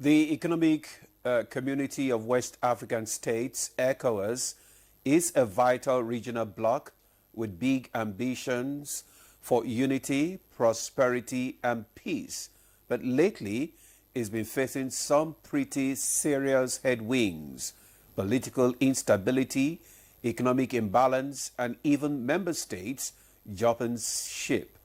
The Economic Community of West African States, ECOWAS, is a vital regional bloc with big ambitions for unity, prosperity, and peace. But lately, it's been facing some pretty serious headwinds: political instability, economic imbalance, and even member states jumping ship.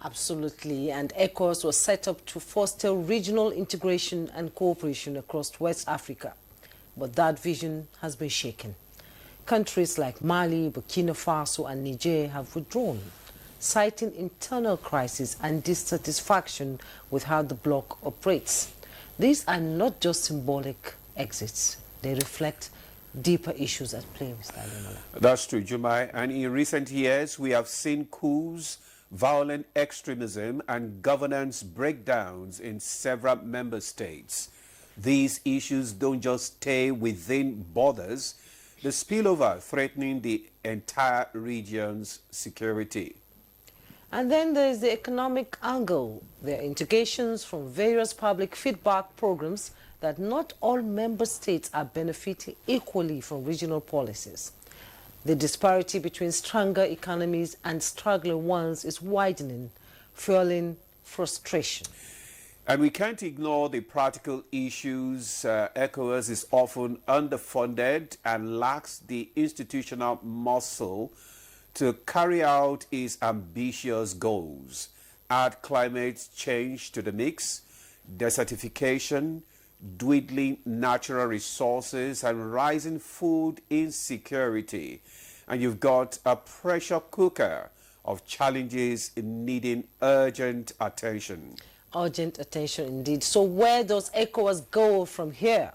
Absolutely, and ECOWAS was set up to foster regional integration and cooperation across West Africa. But that vision has been shaken. Countries like Mali, Burkina Faso, and Niger have withdrawn, citing internal crisis and dissatisfaction with how the bloc operates. These are not just symbolic exits. They reflect deeper issues at play, Mr. Ademola. That's true, Jumai. And in recent years, we have seen coups, violent extremism, and governance breakdowns in several member states. These issues don't just stay within borders. The spillover threatening the entire region's security. And then there is the economic angle. There are indications from various public feedback programs that not all member states are benefiting equally from regional policies. The disparity between stronger economies and struggling ones is widening, fueling frustration. And we can't ignore the practical issues. ECOWAS is often underfunded and lacks the institutional muscle to carry out its ambitious goals. Add climate change to the mix, desertification, dwindling natural resources, and rising food insecurity, and you've got a pressure cooker of challenges needing urgent attention. Urgent attention indeed. So where does ECOWAS go from here?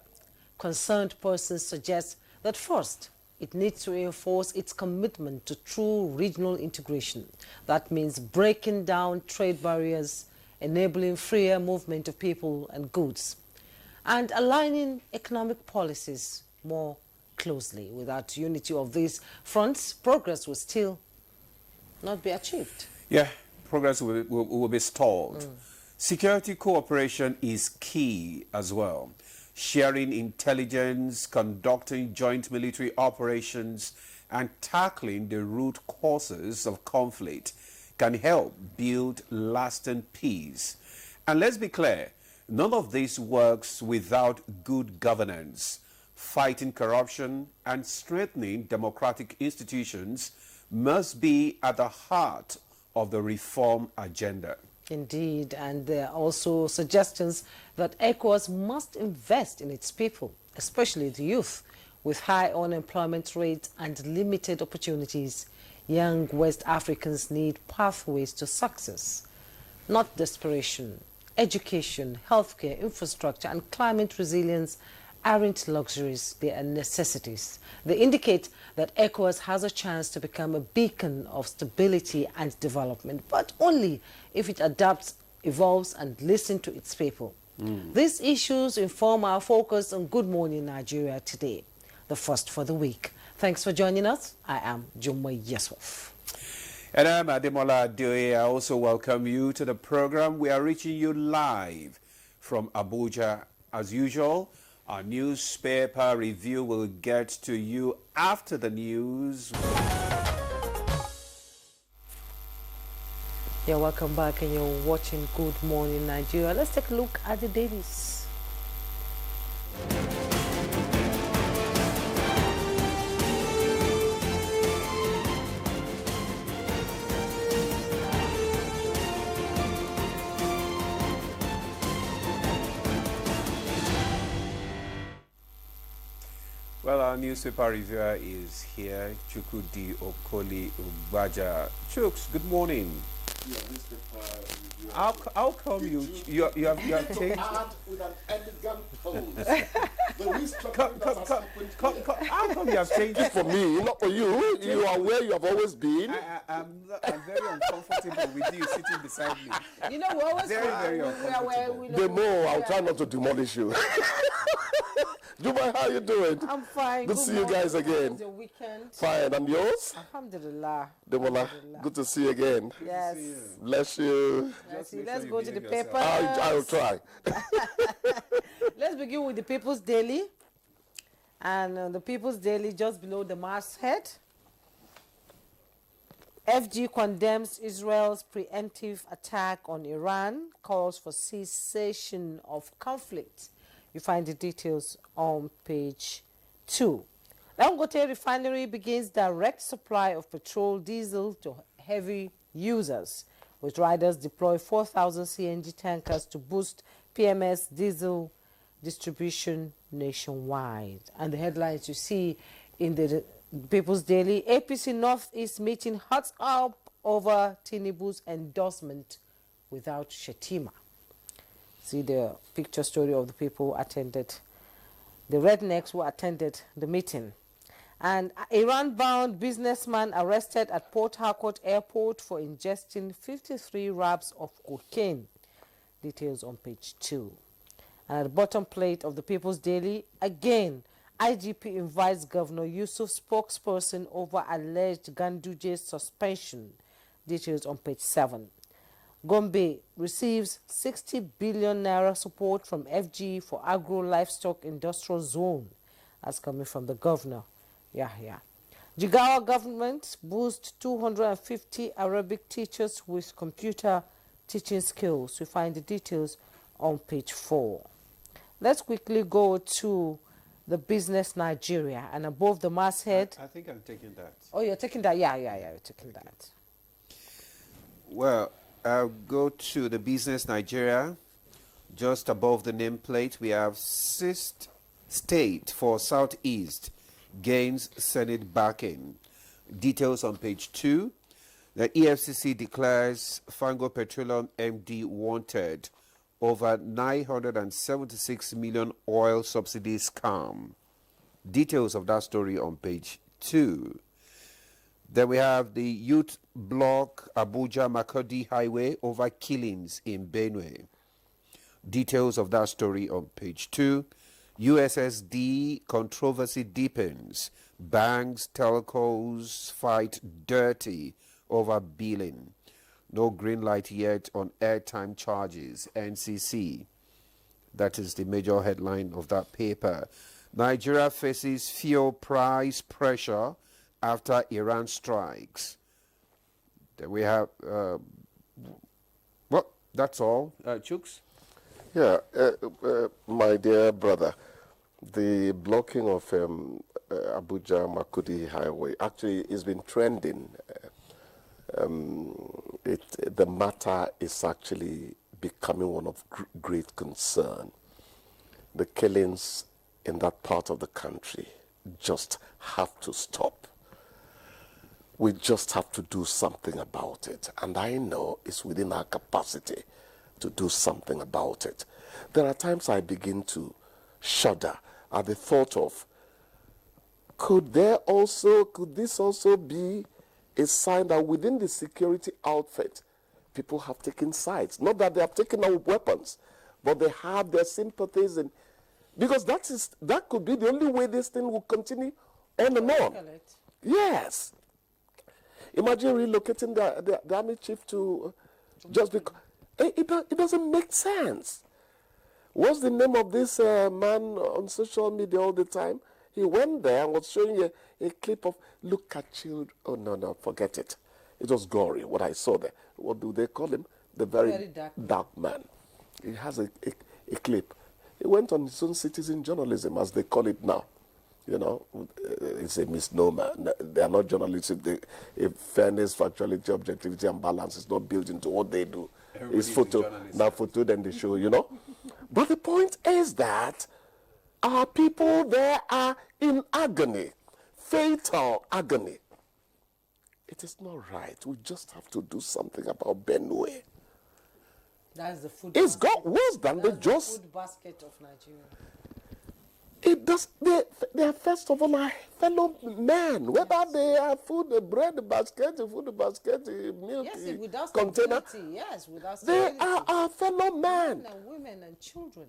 Concerned persons suggest that first, it needs to reinforce its commitment to true regional integration. That means breaking down trade barriers, enabling freer movement of people and goods, and aligning economic policies more closely. Without unity of these fronts, progress will still not be achieved. Yeah, progress will be stalled. Security cooperation is key as well. Sharing intelligence, conducting joint military operations, and tackling the root causes of conflict can help build lasting peace. And let's be clear, none of this works without good governance. Fighting corruption and strengthening democratic institutions must be at the heart of the reform agenda. Indeed, and there are also suggestions that ECOWAS must invest in its people, especially the youth. With high unemployment rates and limited opportunities, young West Africans need pathways to success, not desperation. Education, healthcare, infrastructure, and climate resilience aren't luxuries, they are necessities. They indicate that ECOWAS has a chance to become a beacon of stability and development, but only if it adapts, evolves, and listens to its people. These issues inform our focus on Good Morning Nigeria today, the first for the week. Thanks for joining us. I am Jumai Yusuf. And I'm Ademola Adeoye. I also welcome you to the program. We are reaching you live from Abuja. As usual, our newspaper review will get to you after the news. Yeah, welcome back, and you're watching Good Morning Nigeria. Let's take a look at the dailies. Well, our newspaper reviewer is here, Chukwudi Okoli Ubaja. Chuks, good morning. Yeah, newspaper reviewer. How come you have changed? With an elegant pose. The restructuring that has happened here. How come you have changed? For me, not for you. You are where you have always been. I'm very uncomfortable with you sitting beside me. You know, we always Very uncomfortable. The more, I'll try not to demolish you. Dubai, how you doing? I'm fine. Good to see you guys again. The weekend. Fine, and yours? Alhamdulillah. Demola, good to see you again. Yes. Bless you. Let's go to the paper. I'll try. Let's begin with the People's Daily. And the People's Daily, just below the masthead. FG condemns Israel's preemptive attack on Iran, calls for cessation of conflict. You find the details on page 2. Dangote Refinery begins direct supply of petrol, diesel to heavy users, with riders deploy 4,000 CNG tankers to boost PMS diesel distribution nationwide. And the headlines you see in the People's Daily: APC Northeast meeting hot up over Tinubu's endorsement without Shetima. See the picture story of the people who attended, the rednecks who attended the meeting. And Iran-bound businessman arrested at Port Harcourt Airport for ingesting 53 wraps of cocaine. Details on page 2. And at the bottom plate of the People's Daily, again, IGP invites Governor Yusuf spokesperson over alleged Ganduje suspension. Details on page 7. Gombe receives 60 billion naira support from FG for agro-livestock industrial zone. That's coming from the governor. Yeah. Jigawa government boosts 250 Arabic teachers with computer teaching skills. We find the details on page 4. Let's quickly go to the Business Nigeria, and above the masthead. I think I'm taking that. Oh, you're taking that? Yeah, you're taking that. Well, I'll go to the Business Nigeria. Just above the nameplate, we have Sixth State for Southeast gains Senate backing. Details on page 2. The EFCC declares Fango Petroleum MD wanted over 976 million oil subsidy scam. Details of that story on page 2. Then we have the youth block Abuja Makurdi Highway over killings in Benue. Details of that story on page 2. USSD controversy deepens. Banks, telcos fight dirty over billing. No green light yet on airtime charges, NCC. That is the major headline of that paper. Nigeria faces fuel price pressure after Iran strikes. Then we have, well, that's all. Chooks? Yeah, my dear brother, the blocking of Abuja Makurdi Highway actually has been trending. The matter is actually becoming one of great concern. The killings in that part of the country just have to stop. We just have to do something about it. And I know it's within our capacity to do something about it. There are times I begin to shudder at the thought of, could this also be a sign that within the security outfit, people have taken sides? Not that they have taken out weapons, but they have their sympathies, and because that could be the only way this thing will continue on and on. Yes. Imagine relocating the army chief to just because it doesn't make sense. What's the name of this man on social media all the time? He went there and was showing you a clip of, look at children. Oh, no, forget it. It was gory, what I saw there. What do they call him? The very dark man. He has a clip. He went on his own citizen journalism, as they call it now. You know, it's a misnomer. They are not journalists. If fairness, factuality, objectivity, and balance is not built into what they do. It's photo, now photo, then they show, you know. But the point is that our people there are in agony, fatal agony. It is not right. We just have to do something about Benue. That's the food. It's got worse than the food basket of Nigeria. It does. They are first of all our fellow men. Whether they are food, the bread basket, the food basket, the milk container. Yes, without they are our fellow men. Men and women and children.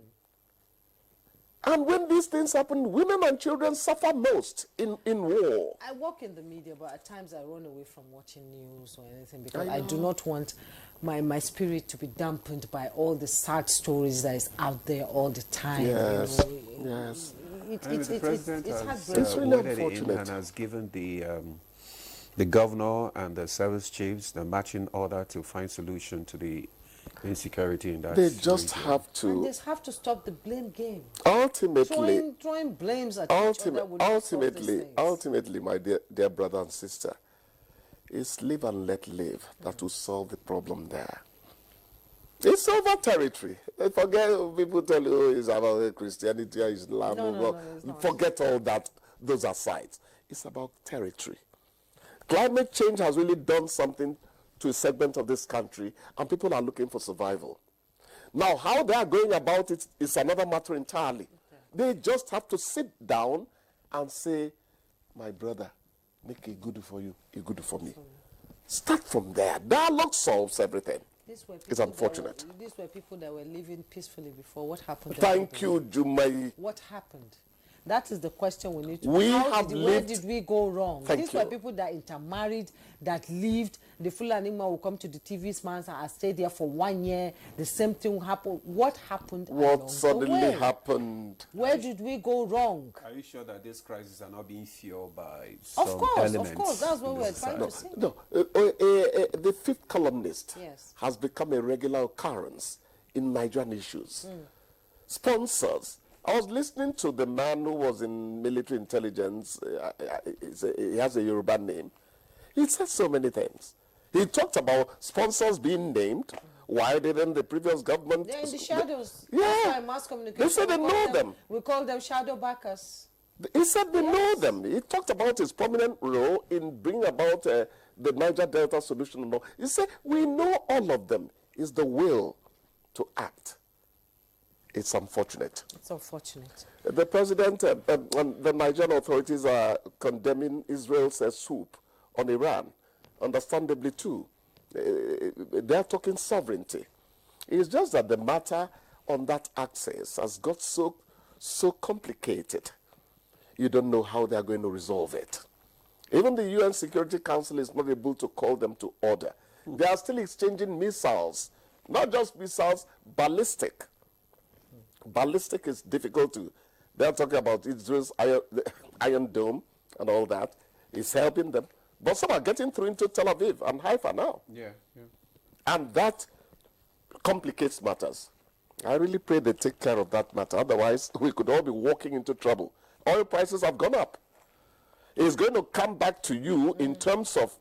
And when these things happen, women and children suffer most in war. I work in the media, but at times I run away from watching news or anything because I do not want my spirit to be dampened by all the sad stories that is out there all the time. Yes, you know. yes. The president It's has heartbreaking. It's really waded in unfortunate. and has given the governor and the service chiefs the matching order to find solution to the insecurity in that They just region. have And to, they have to stop the blame game. ultimately, Throwing blames at each other would not solve these things. ultimately, my dear brother and sister, it's live and let live that will solve the problem there. It's over territory. Forget people tell you, oh, it's about Christianity or Islam. No, it's not. Forget all that, those asides. It's about territory. Climate change has really done something to a segment of this country, and people are looking for survival. Now, how they are going about it is another matter entirely. They just have to sit down and say, my brother, make it good for you, it good for me. Start from there. Dialogue solves everything. It's unfortunate. These were people that were living peacefully before. What happened? Thank you, Jumai. What happened? That is the question we need to We where did we go wrong? These were you. people that intermarried, that lived. The Fulani man will come to the TV man and stay there for 1 year. The same thing happened. What happened? What suddenly happened? Where did we go wrong? Are you sure that these crises are not being fueled by some Of course, elements that's what in we're the trying to society? say. No, the fifth columnist Yes. has become a regular occurrence in Nigerian issues. Sponsors. I was listening to the man who was in military intelligence. He has a Yoruba name. He said so many things. He talked about sponsors being named. Why didn't the previous government? They're in the shadows. Yeah. That's why mass communication. They said they know them. We call them shadow backers. He said they know them. He talked about his prominent role in bringing about the Niger Delta solution. And all. He said, we know all of them. It's the will to act. It's unfortunate. It's unfortunate. The president and the Nigerian authorities are condemning Israel's swoop on Iran, understandably too. They're talking sovereignty. It's just that the matter on that axis has got so complicated. You don't know how they're going to resolve it. Even the UN Security Council is not able to call them to order. They are still exchanging missiles, not just missiles, ballistic. Ballistic is difficult to. They're talking about Israel's Iron Dome and all that. It's helping them. But some are getting through into Tel Aviv and Haifa now. Yeah. And that complicates matters. I really pray they take care of that matter. Otherwise, we could all be walking into trouble. Oil prices have gone up. It's going to come back to you in terms of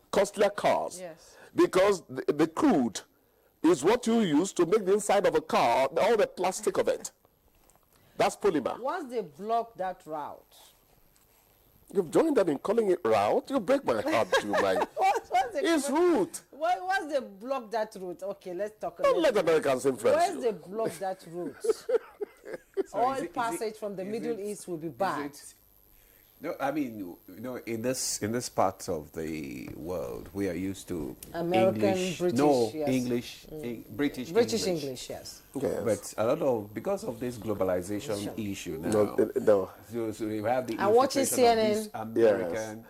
costlier cars. Yes. Because the crude is what you use to make the inside of a car, all the plastic of it. That's polymer. Once they block that route. You've joined them in calling it route. You break my heart, too, man. It's route. Once they block that route, okay, let's talk about Don't let Americans influence Once you. they block that route, oil passage from the Middle East will be bad. No, I mean, in this part of the world, we are used to American, English, British, yes. English, British English, yes. Yes. But a lot of, because of this globalization issue now, No. so we have the I'm watching infiltration of CNN. this American.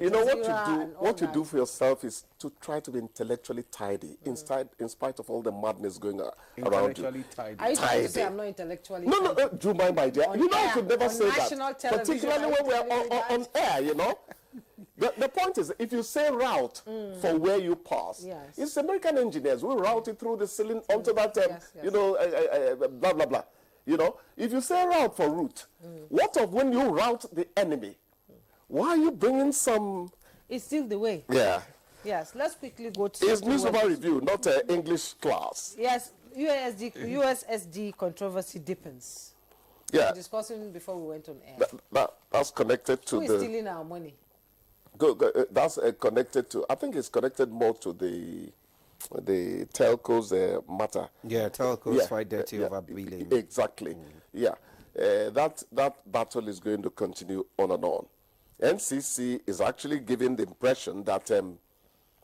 You know what Zero you do. and all What you that. do for yourself is to try to be intellectually tidy, in spite of all the madness going around you. Intellectually tidy. Are you trying to say Tidy. I'm not intellectually No, tidy? Jumai, my dear. On You know I air, should never on say national that, television, particularly when we're I'm telling on air. You know. The point is, if you say route for where you pass, Yes. it's American engineers who route it through the ceiling onto that, Yes. blah, blah, blah. You know, if you say route for route, what of when you route the enemy? Why are you bringing some... It's still the way. Yeah. Yes, let's quickly go to... It's newspaper review, not English class. Yes, USSD controversy deepens. Yeah. We were discussing before we went on air. That's connected to Who is stealing our money? That's connected to... I think it's connected more to the telcos matter. Yeah, telcos fight dirty over billing. Exactly. Yeah. That battle is going to continue on and on. NCC is actually giving the impression that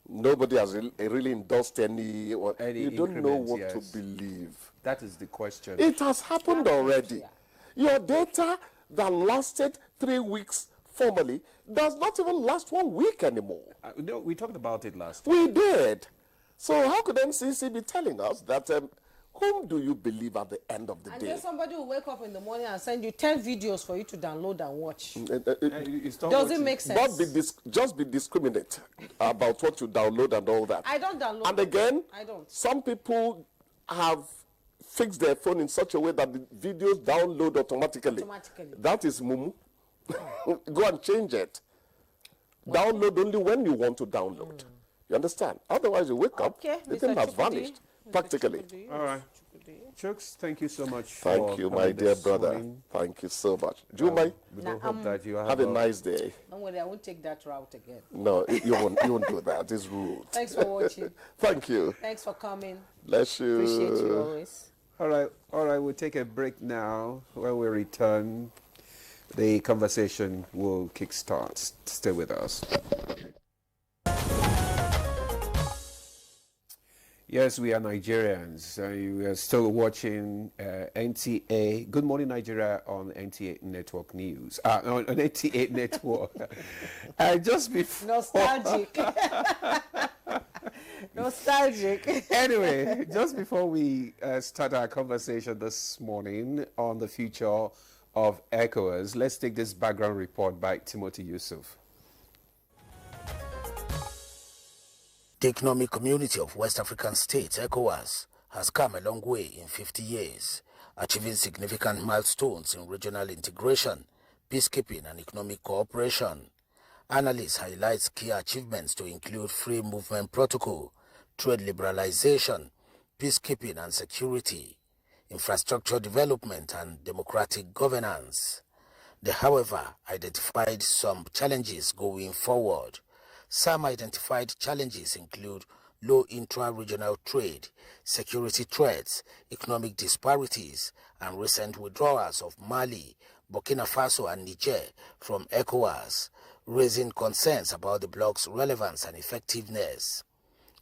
nobody has really endorsed any you don't know increments, what yes. to believe. That is the question. It has happened already. yeah. Your data that lasted 3 weeks formally does not even last 1 week anymore. No, we talked about it last. We did. So how could NCC be telling us that whom do you believe at the end of the day? And then somebody will wake up in the morning and send you 10 videos for you to download and watch. Does it make sense? Just be discriminate about what you download and all that. I don't download. And again, I don't. Some people have fixed their phone in such a way that the videos download automatically. That is mumu. Go and change it. Download only when you want to download. You understand? Otherwise, you wake up, the thing has vanished, practically. All right. Chooks, thank you so much. Thank you, my dear brother. Morning. Thank you so much. Jumai, hope that you have a nice day. Don't worry, I won't take that route again. No, you won't do that. It's rude. Thanks for watching. Thank you. Thanks for coming. Bless you. Appreciate you always. All right, we'll take a break now. When we return, the conversation will kickstart. Stay with us. Yes, we are Nigerians. We are still watching NTA. Good Morning Nigeria on NTA Network News. On NTA Network. Just before... Nostalgic. Nostalgic. Anyway, just before we start our conversation this morning on the future of ECOWAS, let's take this background report by Timothy Yusuf. The economic community of West African states, ECOWAS, has come a long way in 50 years, achieving significant milestones in regional integration, peacekeeping and economic cooperation. Analysts highlight key achievements to include free movement protocol, trade liberalization, peacekeeping and security, infrastructure development and democratic governance. They, however, identified some challenges going forward. Some identified challenges include low intra-regional trade, security threats, economic disparities, and recent withdrawals of Mali, Burkina Faso and Niger from ECOWAS, raising concerns about the bloc's relevance and effectiveness.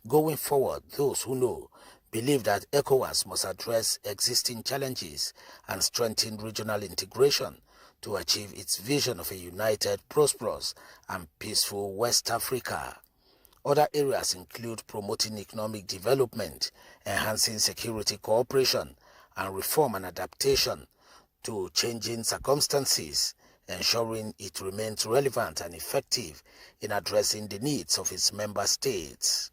Going forward, those who know believe that ECOWAS must address existing challenges and strengthen regional integration to achieve its vision of a united, prosperous, and peaceful West Africa. Other areas include promoting economic development, enhancing security cooperation, and reform and adaptation to changing circumstances, ensuring it remains relevant and effective in addressing the needs of its member states.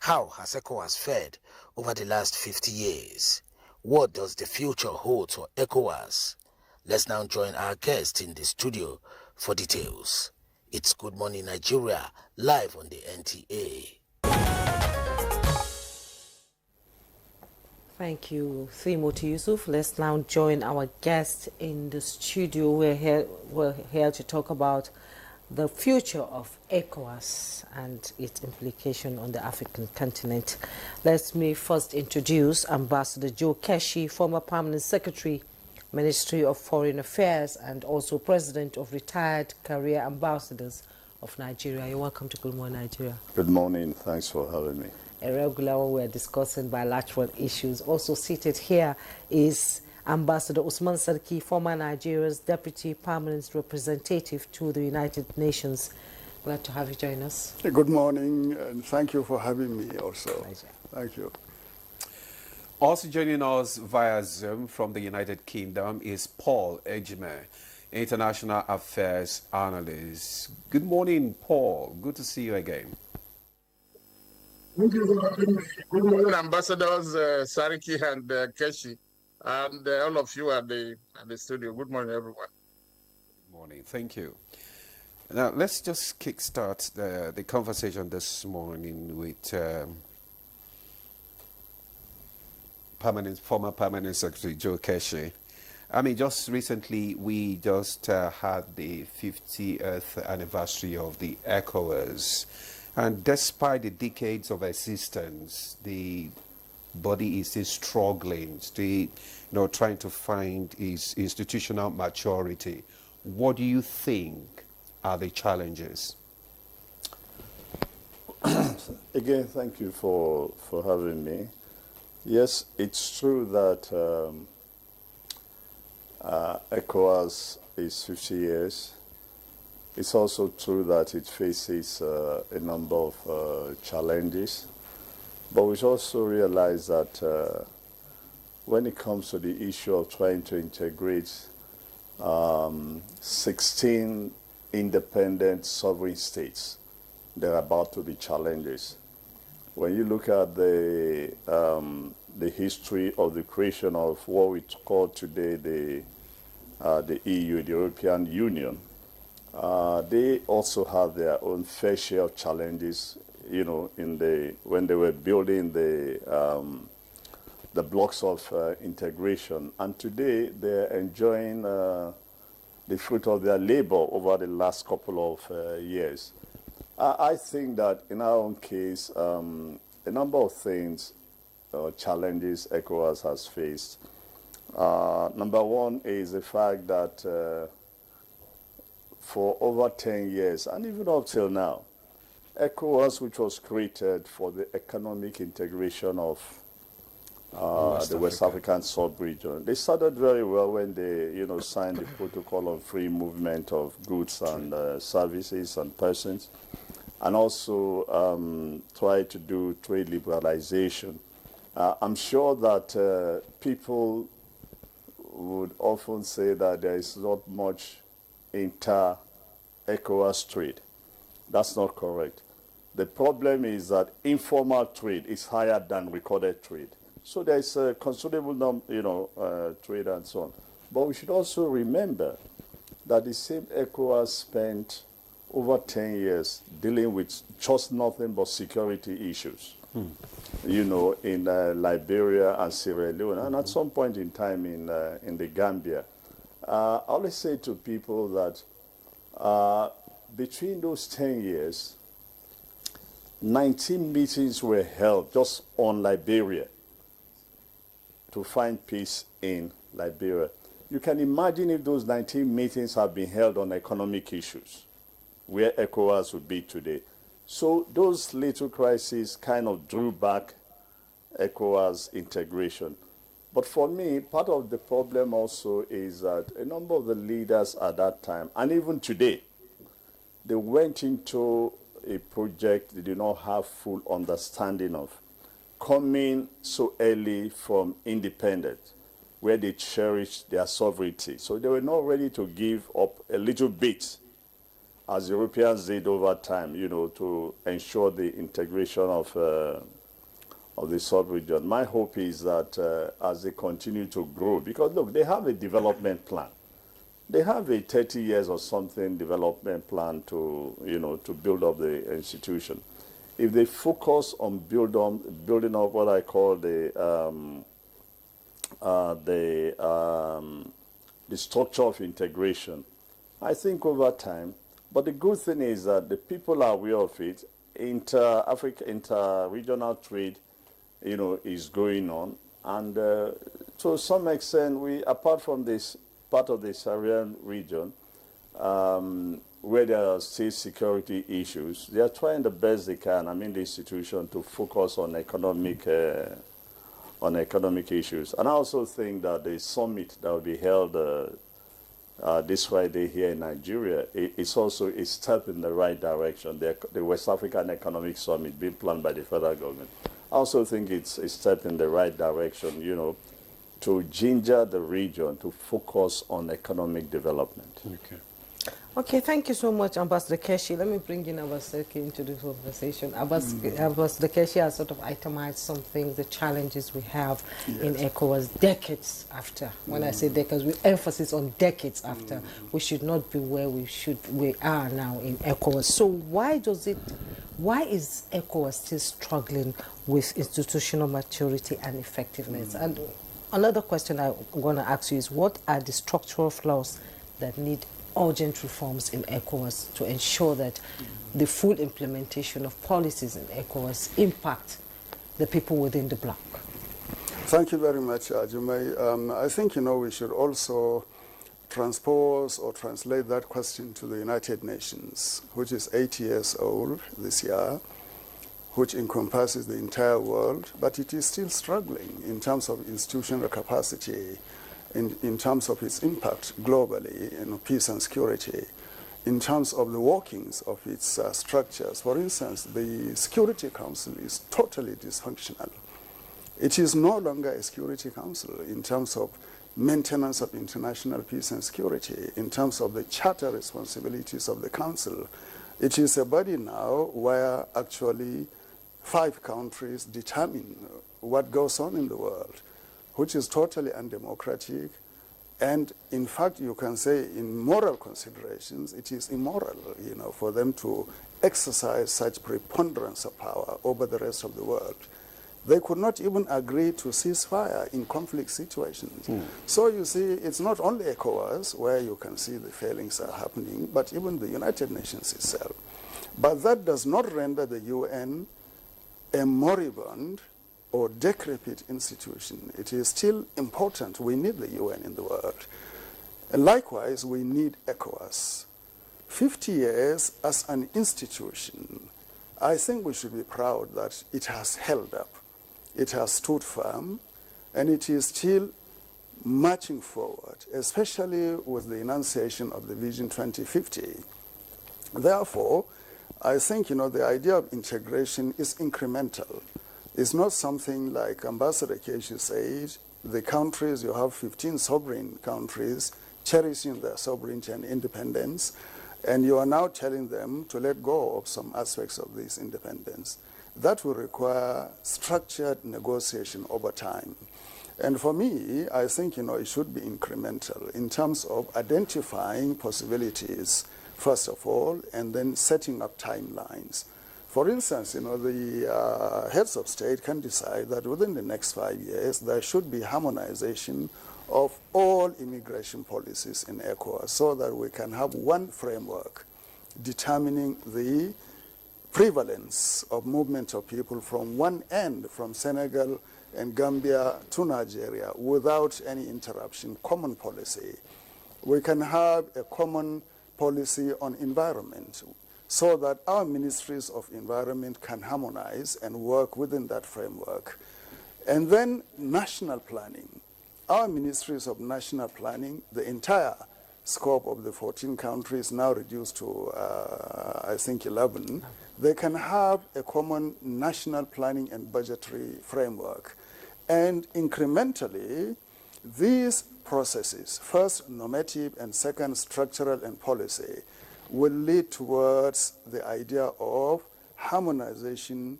How has ECOWAS fared over the last 50 years? What does the future hold for ECOWAS? Let's now join our guest in the studio for details. It's Good Morning Nigeria, live on the NTA. Thank you, Timothy Yusuf. Let's now join our guest in the studio. We're here to talk about the future of ECOWAS and its implication on the African continent. Let me first introduce Ambassador Joe Keshi, former Permanent Secretary, Ministry of Foreign Affairs, and also President of Retired Career Ambassadors of Nigeria. You're welcome to Good Morning Nigeria. Good morning. Thanks for having me. A regular one, we're discussing bilateral issues. Also seated here is Ambassador Usman Sarki, former Nigeria's Deputy Permanent Representative to the United Nations. Glad to have you join us. Good morning, and thank you for having me also. Pleasure. Thank you. Also joining us via Zoom from the United Kingdom is Paul Ejime, International Affairs Analyst. Good morning, Paul. Good to see you again. Good morning, Ambassadors Sariki and Keshi, and all of you at the studio. Good morning, everyone. Good morning. Thank you. Now, let's just kickstart the conversation this morning with former Permanent Secretary Joe Keshi. I mean, just recently, we just had the 50th anniversary of the ECOWAS. And despite the decades of existence, the body is still struggling, still trying to find its institutional maturity. What do you think are the challenges? Again, thank you for having me. Yes, it's true that ECOWAS is 50 years. It's also true that it faces a number of challenges. But we should also realize that when it comes to the issue of trying to integrate 16 independent sovereign states, there are about to be challenges. When you look at the history of the creation of what we call today the EU, the European Union, they also have their own fair share of challenges. You know, when they were building the blocks of integration, and today they're enjoying the fruit of their labor over the last couple of years. I think that in our own case, a number of things, challenges ECOWAS has faced. Number one is the fact that for over 10 years, and even up till now, ECOWAS, which was created for the economic integration of the West African sub-region, they started very well when they, signed the Protocol on Free Movement of Goods and Services and Persons, and also tried to do trade liberalization. I'm sure that people would often say that there is not much inter-ECOWAS trade. That's not correct. The problem is that informal trade is higher than recorded trade. So there's a considerable trade and so on. But we should also remember that the same ECOWAS spent over 10 years dealing with just nothing but security issues, in Liberia and Sierra Leone, and at some point in time in the Gambia. I always say to people that between those 10 years, 19 meetings were held just on Liberia to find peace in Liberia. You can imagine if those 19 meetings have been held on economic issues, where ECOWAS would be today. So those little crises kind of drew back ECOWAS integration. But for me, part of the problem also is that a number of the leaders at that time, and even today, they went into a project they did not have full understanding of, coming so early from independence, where they cherished their sovereignty. So they were not ready to give up a little bit, as Europeans did over time, to ensure the integration of the sub-region. My hope is that as they continue to grow, because look, they have a development plan. They have a 30 years or something development plan to, to build up the institution. If they focus on building up what I call the structure of integration, I think over time. But the good thing is that the people are aware of it. Inter-regional trade, is going on, and to some extent, apart from this part of the Saharan region, where there are still security issues, they are trying the best they can, the institution, to focus on economic issues. And I also think that the summit that will be held this Friday here in Nigeria is also a step in the right direction. The West African Economic Summit being planned by the federal government. I also think it's a step in the right direction, to ginger the region to focus on economic development. Okay, thank you so much, Ambassador Keshi. Let me bring in Ambassador Keshi into this conversation. Ambassador Keshi has sort of itemized some things, the challenges we have in ECOWAS decades after. When I say decades, with emphasis on decades after, we should not be where we are now in ECOWAS. So why is ECOWAS still struggling with institutional maturity and effectiveness? And another question I'm going to ask you is, what are the structural flaws that need urgent reforms in ECOWAS to ensure that the full implementation of policies in ECOWAS impact the people within the bloc? Thank you very much, Jumai. I think, we should also transpose or translate that question to the United Nations, which is 8 years old this year, which encompasses the entire world, but it is still struggling in terms of institutional capacity, in terms of its impact globally in peace and security. in terms of the workings of its structures. For instance, the Security Council is totally dysfunctional. It is no longer a Security Council in terms of maintenance of international peace and security, in terms of the charter responsibilities of the Council. It is a body now where actually 5 countries determine what goes on in the world, which is totally undemocratic. And in fact, you can say in moral considerations, it is immoral, for them to exercise such preponderance of power over the rest of the world. They could not even agree to cease fire in conflict situations. So you see, it's not only ECOWAS where you can see the failings are happening, but even the United Nations itself. But that does not render the UN a moribund or decrepit institution. It is still important. We need the UN in the world. And likewise, we need ECOWAS. 50 years as an institution, I think we should be proud that it has held up. It has stood firm, and it is still marching forward, especially with the enunciation of the Vision 2050. Therefore, I think, the idea of integration is incremental. It's not something like Ambassador Keshi said, the countries, you have 15 sovereign countries cherishing their sovereignty and independence, and you are now telling them to let go of some aspects of this independence. That will require structured negotiation over time. And for me, I think, it should be incremental in terms of identifying possibilities, first of all, and then setting up timelines. For instance, the heads of state can decide that within the next 5 years, there should be harmonization of all immigration policies in ECOWAS so that we can have one framework determining the prevalence of movement of people from one end, from Senegal and Gambia to Nigeria, without any interruption, common policy. We can have a common policy on environment so that our ministries of environment can harmonize and work within that framework. And then national planning. Our ministries of national planning, the entire scope of the 14 countries now reduced to, I think, 11, they can have a common national planning and budgetary framework. And incrementally, these processes, first normative and second structural and policy, will lead towards the idea of harmonization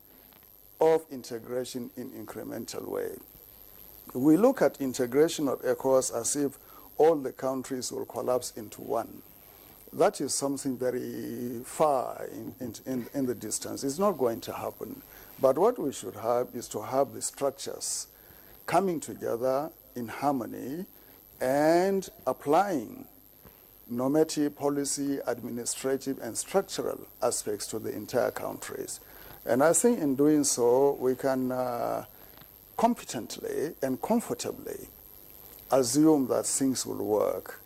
of integration in incremental way. We look at integration of ECOWAS as if all the countries will collapse into one. That is something very far in the distance. It's not going to happen. But what we should have is to have the structures coming together in harmony and applying normative, policy, administrative, and structural aspects to the entire countries. And I think in doing so, we can competently and comfortably assume that things will work.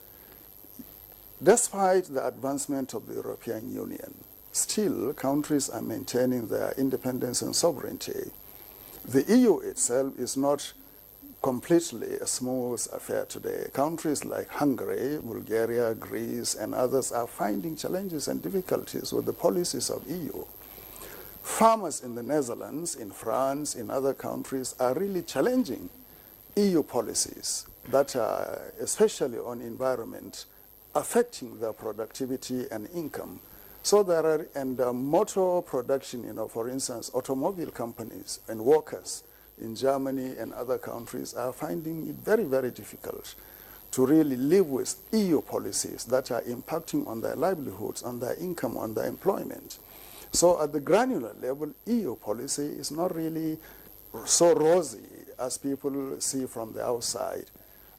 Despite the advancement of the European Union, still countries are maintaining their independence and sovereignty. The EU itself is not completely a smooth affair today. Countries like Hungary, Bulgaria, Greece, and others are finding challenges and difficulties with the policies of EU. Farmers in the Netherlands, in France, in other countries are really challenging EU policies that are, especially on environment, affecting their productivity and income. So there are, and motor production, for instance, automobile companies and workers in Germany and other countries are finding it very, very difficult to really live with EU policies that are impacting on their livelihoods, on their income, on their employment. So at the granular level, EU policy is not really so rosy as people see from the outside.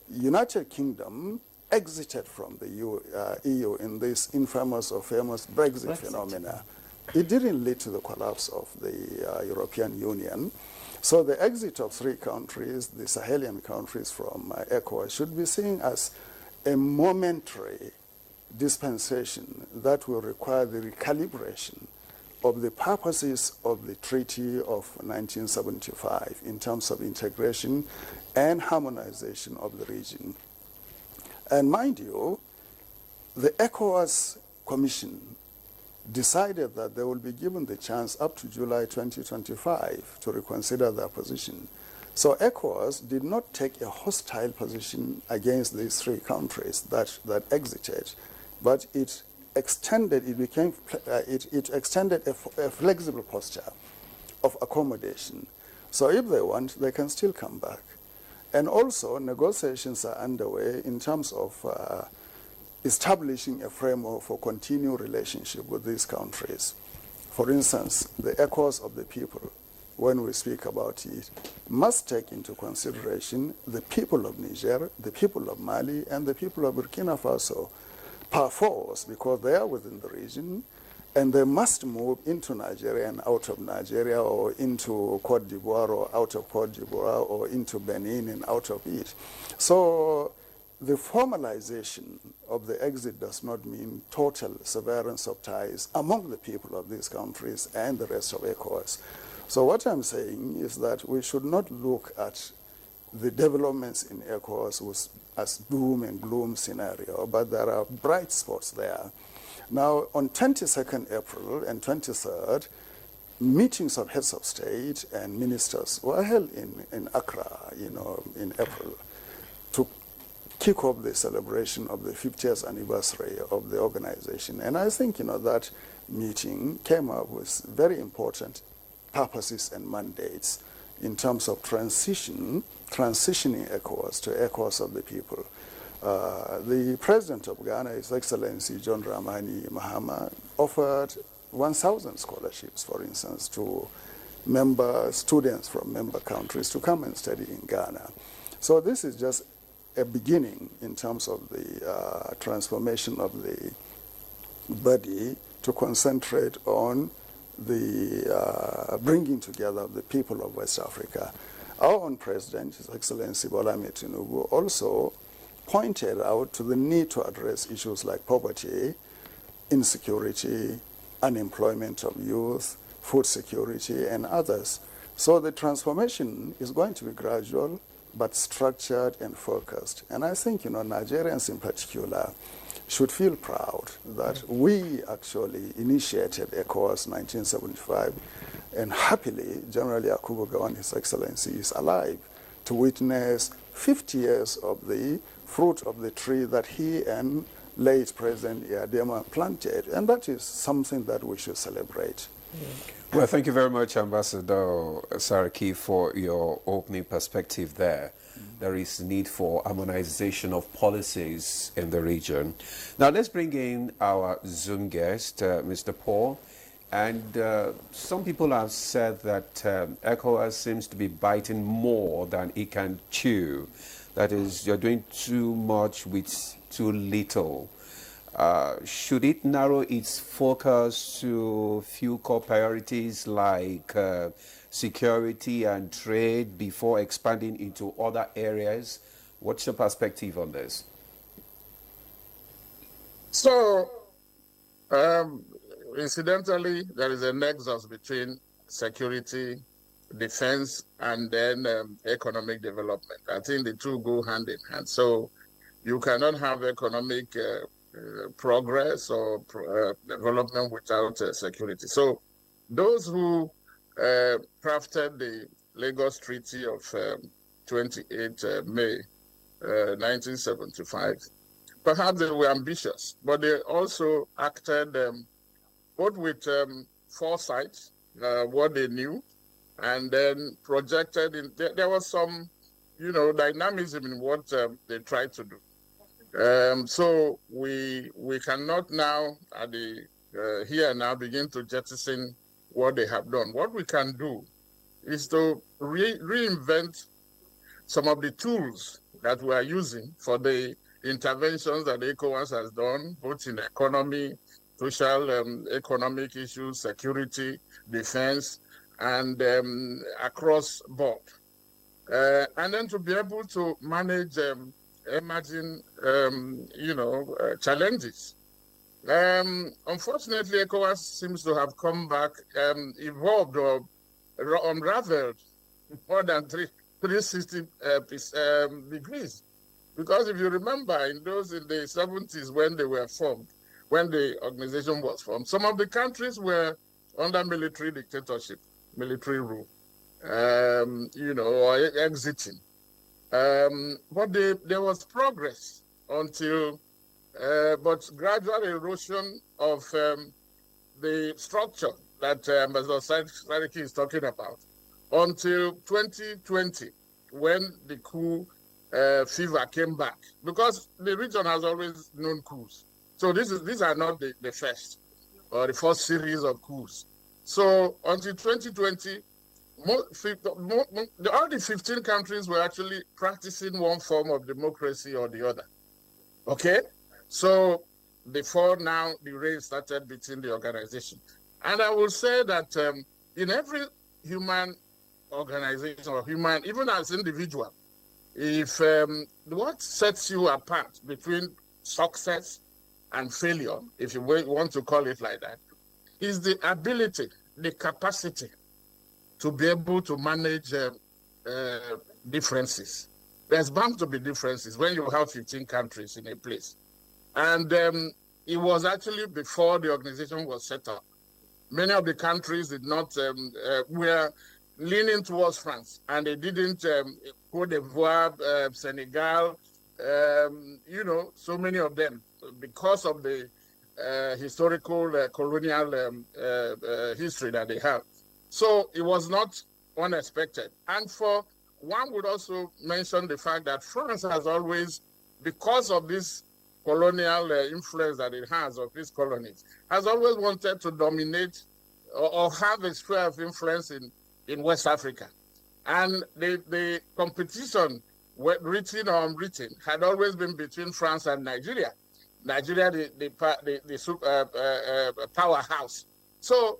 United Kingdom exited from the EU in this infamous or famous Brexit phenomena. It didn't lead to the collapse of the European Union. So the exit of 3 countries, the Sahelian countries from ECOWAS, should be seen as a momentary dispensation that will require the recalibration of the purposes of the Treaty of 1975 in terms of integration and harmonization of the region. And mind you, the ECOWAS Commission decided that they will be given the chance up to July 2025 to reconsider their position. So ECOWAS did not take a hostile position against these three countries that exited, but it extended a flexible posture of accommodation. So if they want, they can still come back. And also, negotiations are underway in terms of establishing a framework for continued relationship with these countries. For instance, the ECOWAS of the people, when we speak about it, must take into consideration the people of Niger, the people of Mali, and the people of Burkina Faso, per force, because they are within the region, and they must move into Nigeria and out of Nigeria, or into Cote d'Ivoire or out of Cote d'Ivoire, or into Benin and out of it. So the formalization of the exit does not mean total severance of ties among the people of these countries and the rest of ECOWAS. So what I'm saying is that we should not look at the developments in ECOWAS as doom and gloom scenario, but there are bright spots there. Now, on 22nd April and 23rd, meetings of heads of state and ministers were held in Accra, in April, to kick off the celebration of the 50th anniversary of the organization. And I think, that meeting came up with very important purposes and mandates in terms of transitioning ECOWAS to ECOWAS of the people. The president of Ghana, His Excellency John Dramani Mahama, offered 1,000 scholarships, for instance, to students from member countries to come and study in Ghana. So this is just a beginning in terms of the transformation of the body to concentrate on the bringing together of the people of West Africa. Our own president, His Excellency Bola Ahmed Tinubu, also pointed out to the need to address issues like poverty, insecurity, unemployment of youth, food security, and others. So the transformation is going to be gradual, but structured and focused. And I think, Nigerians in particular should feel proud that we actually initiated ECOWAS 1975, and happily, General Yakubu Gowon, His Excellency, is alive to witness 50 years of the fruit of the tree that he and late President Iadema planted, and that is something that we should celebrate. Well, thank you very much, Ambassador Saraki, for your opening perspective there. There is need for harmonization of policies in the region. Now, let's bring in our Zoom guest, Mr. Paul. And some people have said that ECOWAS seems to be biting more than it can chew. That is, you're doing too much with too little. Should it narrow its focus to few core priorities like security and trade before expanding into other areas? What's your perspective on this? So, incidentally, there is a nexus between security, defense, and then economic development. I think the two go hand in hand. So you cannot have economic progress or development without security. So those who crafted the Lagos Treaty of 28 May 1975, perhaps they were ambitious, but they also acted both with foresight, what they knew, and then projected in. There was some, dynamism in what they tried to do. So we cannot now, at the here and now, begin to jettison what they have done. What we can do is to reinvent some of the tools that we are using for the interventions that ECOWAS has done, both in economy, social, economic issues, security, defense, and across board. And then to be able to manage emerging, challenges. Unfortunately, ECOWAS seems to have come back, evolved or unraveled more than 360 degrees. Because if you remember, in the 70s when they were formed, when the organization was formed. Some of the countries were under military dictatorship, military rule, or exiting. But there was progress until, but gradual erosion of the structure that Ambassador Sadiki is talking about until 2020, when the coup fever came back. Because the region has always known coups. So these are not the first or the first series of coups. So until 2020, all the 15 countries were actually practicing one form of democracy or the other. Okay? So before now, the race started between the organization. And I will say that in every human organization or human, even as individual, if what sets you apart between success and failure, if you want to call it like that, is the ability, the capacity to be able to manage differences. There's bound to be differences when you have 15 countries in a place. And it was actually before the organization was set up. Many of the countries did not, were leaning towards France, and they didn't, Cote d'Ivoire, Senegal, so many of them, because of the historical colonial history that they have. So it was not unexpected. And one would also mention the fact that France has always, because of this colonial influence that it has of these colonies, has always wanted to dominate or have a sphere of influence in West Africa. And the competition, written or unwritten, had always been between France and Nigeria. Nigeria, the powerhouse. So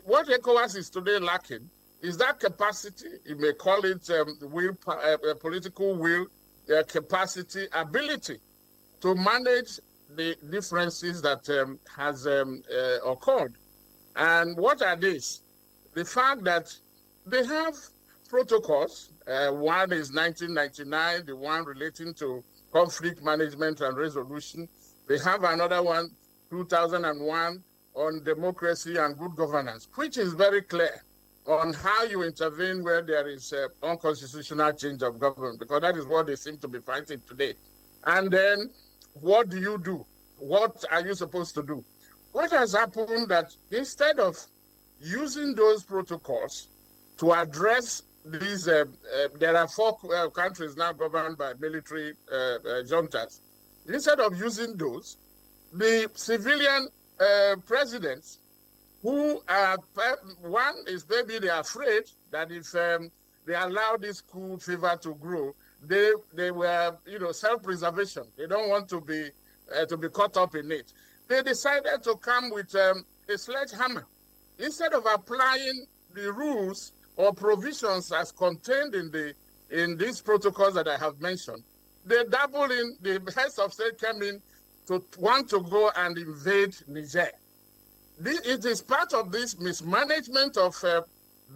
what ECOWAS is today lacking is that capacity. You may call it political will, capacity, ability to manage the differences that has occurred. And what are these? The fact that they have protocols. One is 1999, the one relating to conflict management and resolution. They have another one, 2001, on democracy and good governance, which is very clear on how you intervene where there is unconstitutional change of government, because that is what they seem to be fighting today. And then what do you do? What are you supposed to do? What has happened that instead of using those protocols to address these, there are 4 countries now governed by military juntas. Instead of using those, the civilian presidents, who are, one is maybe they're afraid that if they allow this coup fever to grow, they were, self-preservation. They don't want to be caught up in it. They decided to come with a sledgehammer. Instead of applying the rules or provisions as contained in these protocols that I have mentioned, they dabble in. The heads of state came in to want to go and invade Niger. It is part of this mismanagement of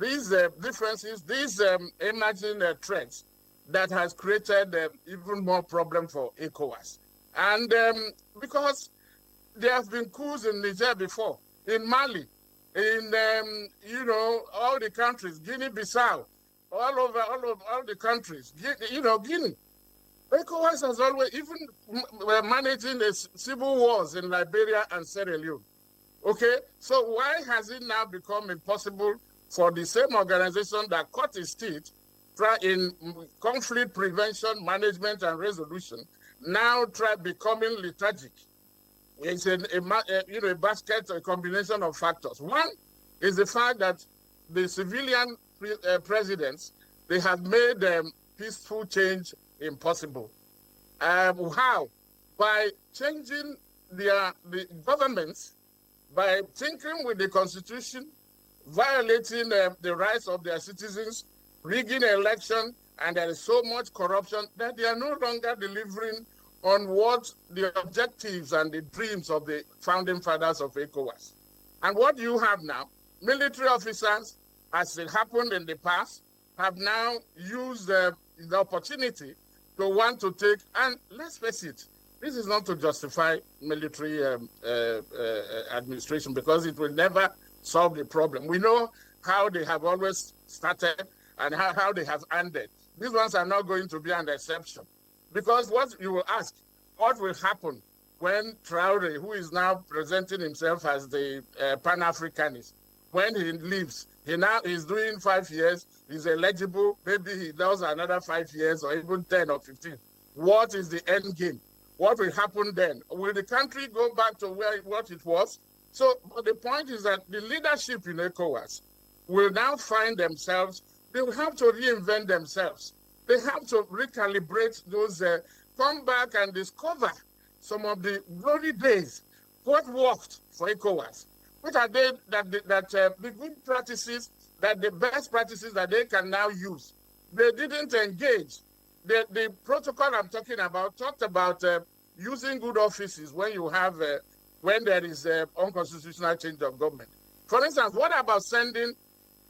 these differences, these emerging threats that has created even more problem for ECOWAS. And because there have been coups in Niger before, in Mali, in all the countries, Guinea-Bissau, all the countries, Guinea. ECOWAS has always, even managing the civil wars in Liberia and Sierra Leone. Okay, so why has it now become impossible for the same organization that cut its teeth in conflict prevention, management, and resolution, now try becoming lethargic? It's a basket, a combination of factors. One is the fact that the civilian presidents, they have made peaceful change impossible. How? By changing the governments, by tinkering with the constitution, violating the rights of their citizens, rigging an election, and there is so much corruption that they are no longer delivering on what the objectives and the dreams of the founding fathers of ECOWAS. And what you have now, military officers, as it happened in the past, have now used the opportunity to want to take, and let's face it, This is not to justify military administration, because it will never solve the problem. We know how they have always started and how they have ended. These ones are not going to be an exception. Because what you will ask, what will happen when Traore, who is now presenting himself as the Pan-Africanist, when he leaves, he now is doing 5 years, he's eligible, maybe he does another 5 years or even 10 or 15. What is the end game? What will happen then? Will the country go back to what it was? So but the point is that the leadership in ECOWAS will now find themselves, they will have to reinvent themselves. They have to recalibrate those, come back and discover some of the glory days. What worked for ECOWAS? What are they the good practices, that the best practices that they can now use? They didn't engage. The protocol I'm talking about talked about using good offices when you have when there is unconstitutional change of government. For instance, what about sending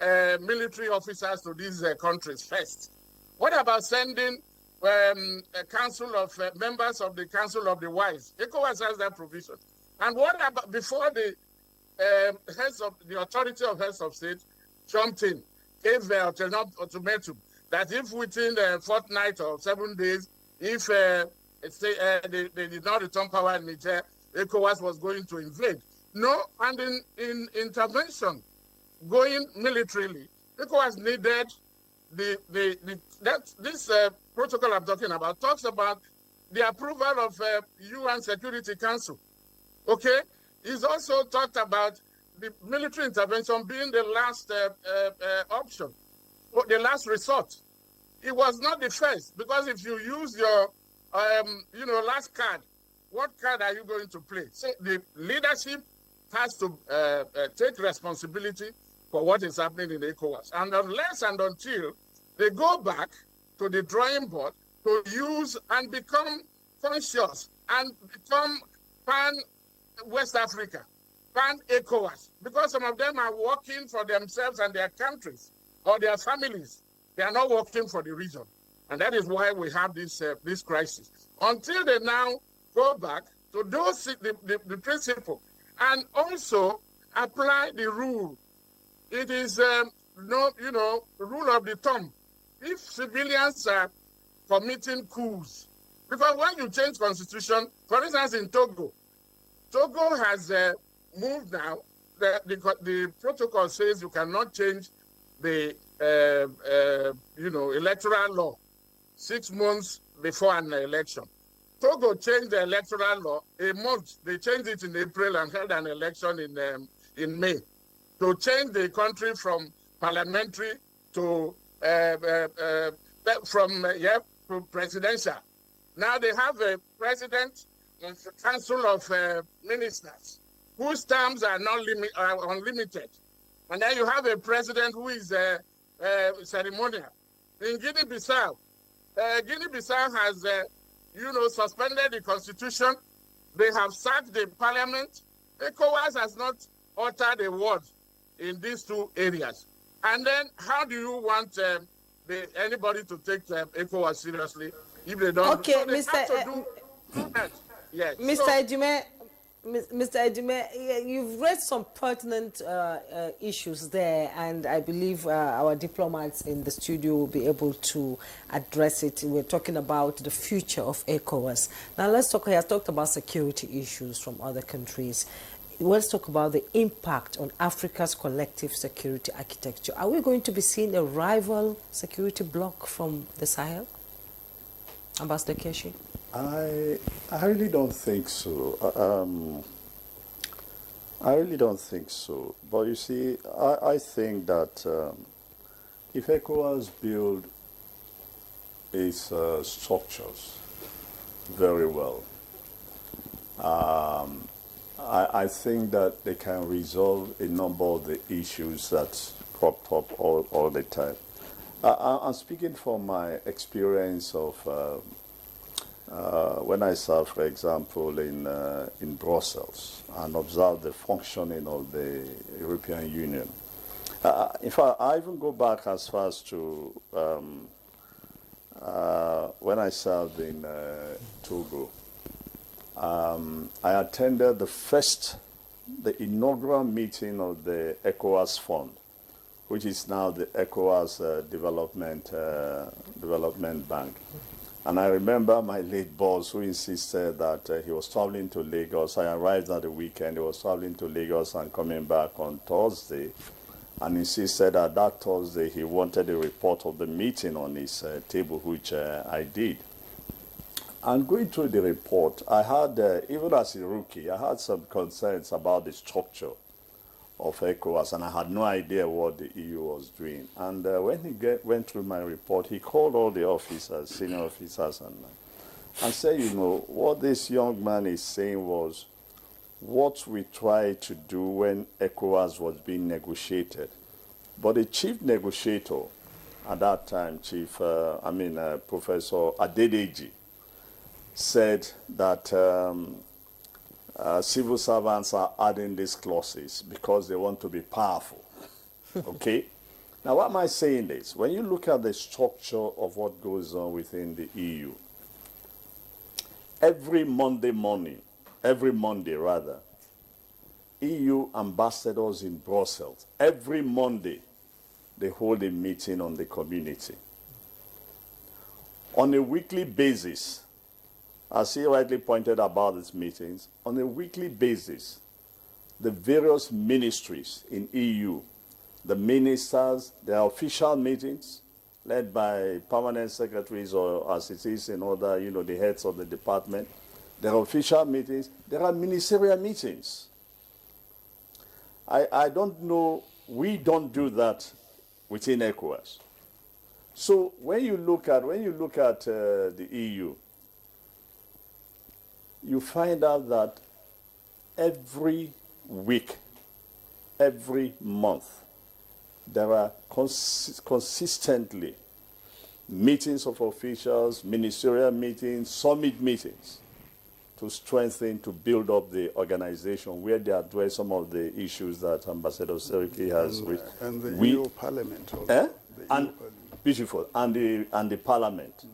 military officers to these countries first? What about sending a council of members of the Council of the Wise? ECOWAS has that provision. And what about before the heads of the Authority of Heads of State jumped in, gave the ultimatum that if within a fortnight or 7 days, if they did not return power in Niger, ECOWAS was going to invade. No, and in intervention, going militarily, ECOWAS needed this protocol I'm talking about talks about the approval of UN Security Council. Okay, he's also talked about the military intervention being the last option, the last resort. It was not the first, because if you use your, last card, what card are you going to play? So the leadership has to take responsibility for what is happening in ECOWAS. And unless and until they go back to the drawing board to use and become conscious and become pan-West Africa, pan-ECOWAS, because some of them are working for themselves and their countries or their families. They are not working for the region. And that is why we have this crisis. Until they now go back to those the principle and also apply the rule. It is rule of the thumb. If civilians are committing coups, because when you change constitution, for instance, in Togo has moved now. The protocol says you cannot change the electoral law 6 months before an election. Togo changed the electoral law a month. They changed it in April and held an election in May to change the country from parliamentary to presidential. Now they have a president and a council of ministers whose terms are unlimited, and then you have a president who is ceremonial. In Guinea-Bissau, has suspended the constitution. They have sacked the parliament. ECOWAS has not uttered a word in these two areas. And then how do you want anybody to take ECOWAS seriously if they don't? Okay, so yes. Mr. Ejime, you've raised some pertinent issues there, and I believe our diplomats in the studio will be able to address it. We're talking about the future of ECOWAS. Now let's talk, he has talked about security issues from other countries. Let's talk about the impact on Africa's collective security architecture. Are we going to be seeing a rival security bloc from the Sahel? Ambassador Keshi? I really don't think so. I really don't think so. But you see, I think that if ECOWAS build its structures very well, I think that they can resolve a number of the issues that crop up all the time. I'm speaking from my experience of when I served, for example, in Brussels and observed the functioning of the European Union. In fact, I even go back as far as to when I served in Togo. I attended the inaugural meeting of the ECOWAS Fund, which is now the ECOWAS Development Bank. And I remember my late boss who insisted that he was traveling to Lagos. I arrived at the weekend. He was traveling to Lagos and coming back on Thursday, and insisted that that Thursday he wanted a report of the meeting on his table, which I did. And going through the report, I had, even as a rookie, I had some concerns about the structure of ECOWAS, and I had no idea what the EU was doing. And when he went through my report, he called all the officers, senior officers, and said, you know, what this young man is saying was what we tried to do when ECOWAS was being negotiated. But the chief negotiator at that time, Professor Adedeji, said that civil servants are adding these clauses because they want to be powerful. Okay? Now, why am I saying this? When you look at the structure of what goes on within the EU, every Monday, EU ambassadors in Brussels, every Monday, they hold a meeting on the community. On a weekly basis, as he rightly pointed about these meetings, on a weekly basis, the various ministries in EU, the ministers, their official meetings, led by permanent secretaries or as it is in other, the heads of the department, their official meetings, there are ministerial meetings. I don't know, we don't do that within ECOWAS. So when you look at the EU, you find out that every week, every month, there are consistently meetings of officials, ministerial meetings, summit meetings to strengthen, to build up the organization where they address some of the issues that Ambassador Seriki has raised. And the EU Parliament also. Beautiful. And the Parliament.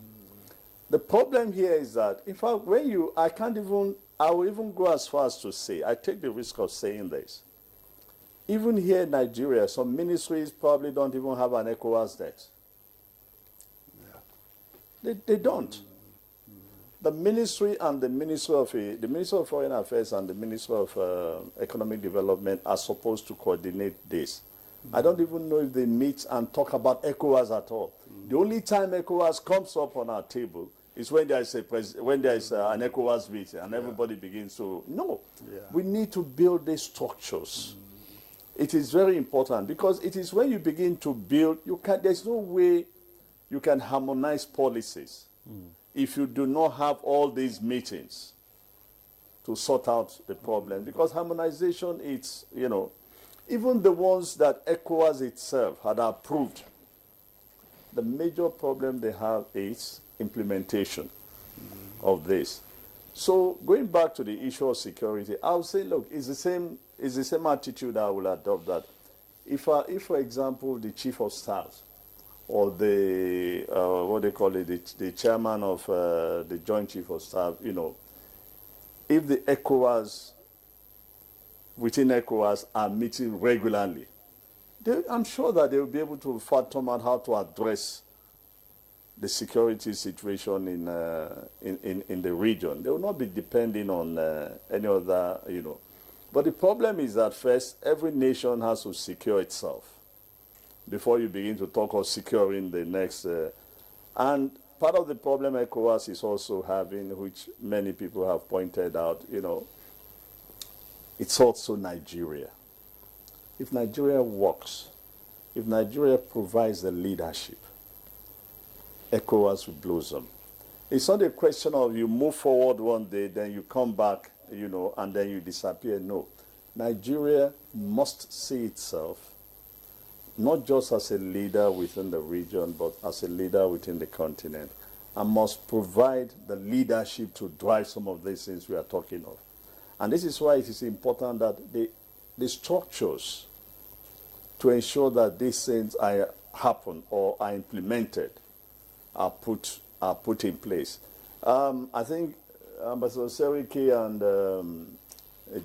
The problem here is that, in fact, I will even go as far as to say, I take the risk of saying this. Even here in Nigeria, some ministries probably don't even have an ECOWAS debt. Yeah. They don't. The ministry and the Ministry of Foreign Affairs and the Ministry of Economic Development are supposed to coordinate this. I don't even know if they meet and talk about ECOWAS at all. The only time ECOWAS comes up on our table is when there is an ECOWAS meeting and everybody begins to, we need to build these structures. It is very important because it is when you begin to build, there's no way you can harmonize policies if you do not have all these meetings to sort out the problem. Because harmonization, it's, even the ones that ECOWAS itself had approved, the major problem they have is implementation of this. So going back to the issue of security, I would say, look, it's the same attitude I will adopt that. If for example, the chief of staff or the, the chairman of the joint chief of staff, if the ECOWAS, within ECOWAS are meeting regularly, I'm sure that they will be able to fathom out how to address the security situation in the region. They will not be depending on any other, But the problem is that first, every nation has to secure itself before you begin to talk of securing the next. And part of the problem ECOWAS is also having, which many people have pointed out, it's also Nigeria. If Nigeria works, if Nigeria provides the leadership, ECOWAS will blossom. It's not a question of you move forward one day, then you come back, and then you disappear. No. Nigeria must see itself not just as a leader within the region, but as a leader within the continent, and must provide the leadership to drive some of these things we are talking of. And this is why it is important that the structures to ensure that these things happen or are implemented are put in place. I think Ambassador Seriki and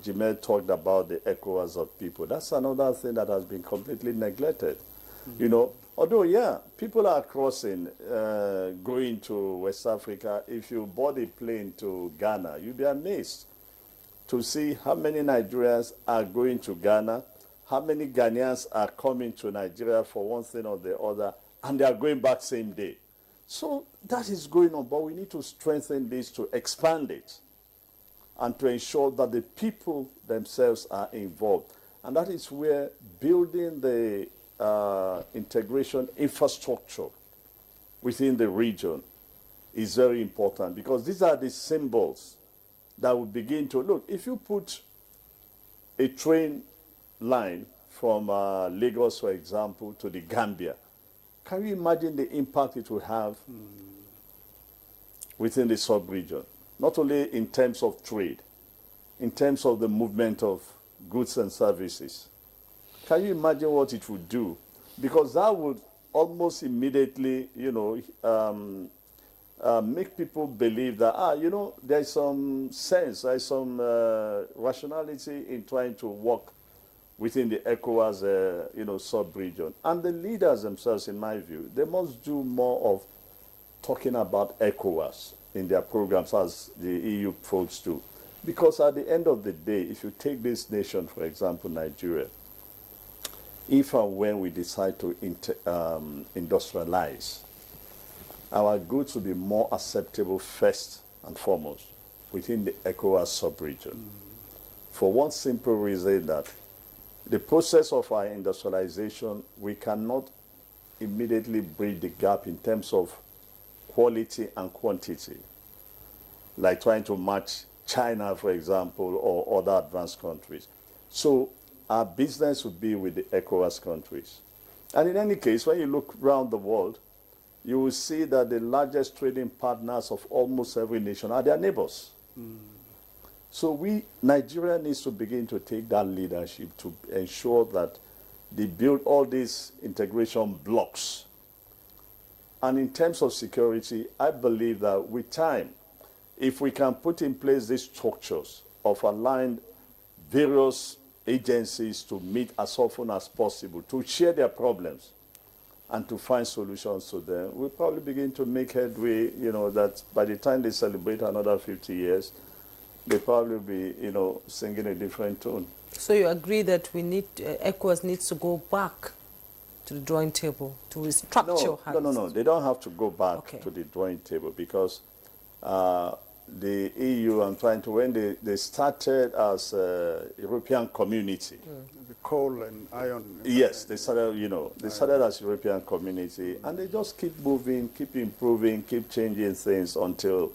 Jimel talked about the ECOWAS of people. That's another thing that has been completely neglected. You know, although, yeah, people are crossing, going to West Africa. If you board a plane to Ghana, you'll be amazed to see how many Nigerians are going to Ghana, how many Ghanaians are coming to Nigeria for one thing or the other, and they are going back same day. So that is going on, but we need to strengthen this, to expand it, and to ensure that the people themselves are involved. And that is where building the integration infrastructure within the region is very important, because these are the symbols that will begin to look. If you put a train line from Lagos, for example, to the Gambia, can you imagine the impact it will have within the sub-region? Not only in terms of trade, in terms of the movement of goods and services. Can you imagine what it would do? Because that would almost immediately, you know, make people believe that, you know, there's some sense, there's some rationality in trying to work within the ECOWAS, you know, sub-region. And the leaders themselves, in my view, they must do more of talking about ECOWAS in their programs as the EU folks do. Because at the end of the day, if you take this nation, for example, Nigeria, if and when we decide to industrialize, our goods will be more acceptable first and foremost within the ECOWAS sub-region. For one simple reason, that the process of our industrialization, we cannot immediately bridge the gap in terms of quality and quantity, like trying to match China, for example, or other advanced countries. So our business would be with the ECOWAS countries. And in any case, when you look around the world, you will see that the largest trading partners of almost every nation are their neighbors. So Nigeria needs to begin to take that leadership to ensure that they build all these integration blocks. And in terms of security, I believe that with time, if we can put in place these structures of aligned various agencies to meet as often as possible, to share their problems, and to find solutions to them, we'll probably begin to make headway, you know, that by the time they celebrate another 50 years, they'll probably be, you know, singing a different tune. So you agree that we need, ECOWAS needs to go back to the drawing table to restructure? No. They don't have to go back to the drawing table, because the EU, I'm trying to, when they started as a European community. The coal and iron. Yes, they started, you know, they started as European community, and they just keep moving, keep improving, keep changing things until,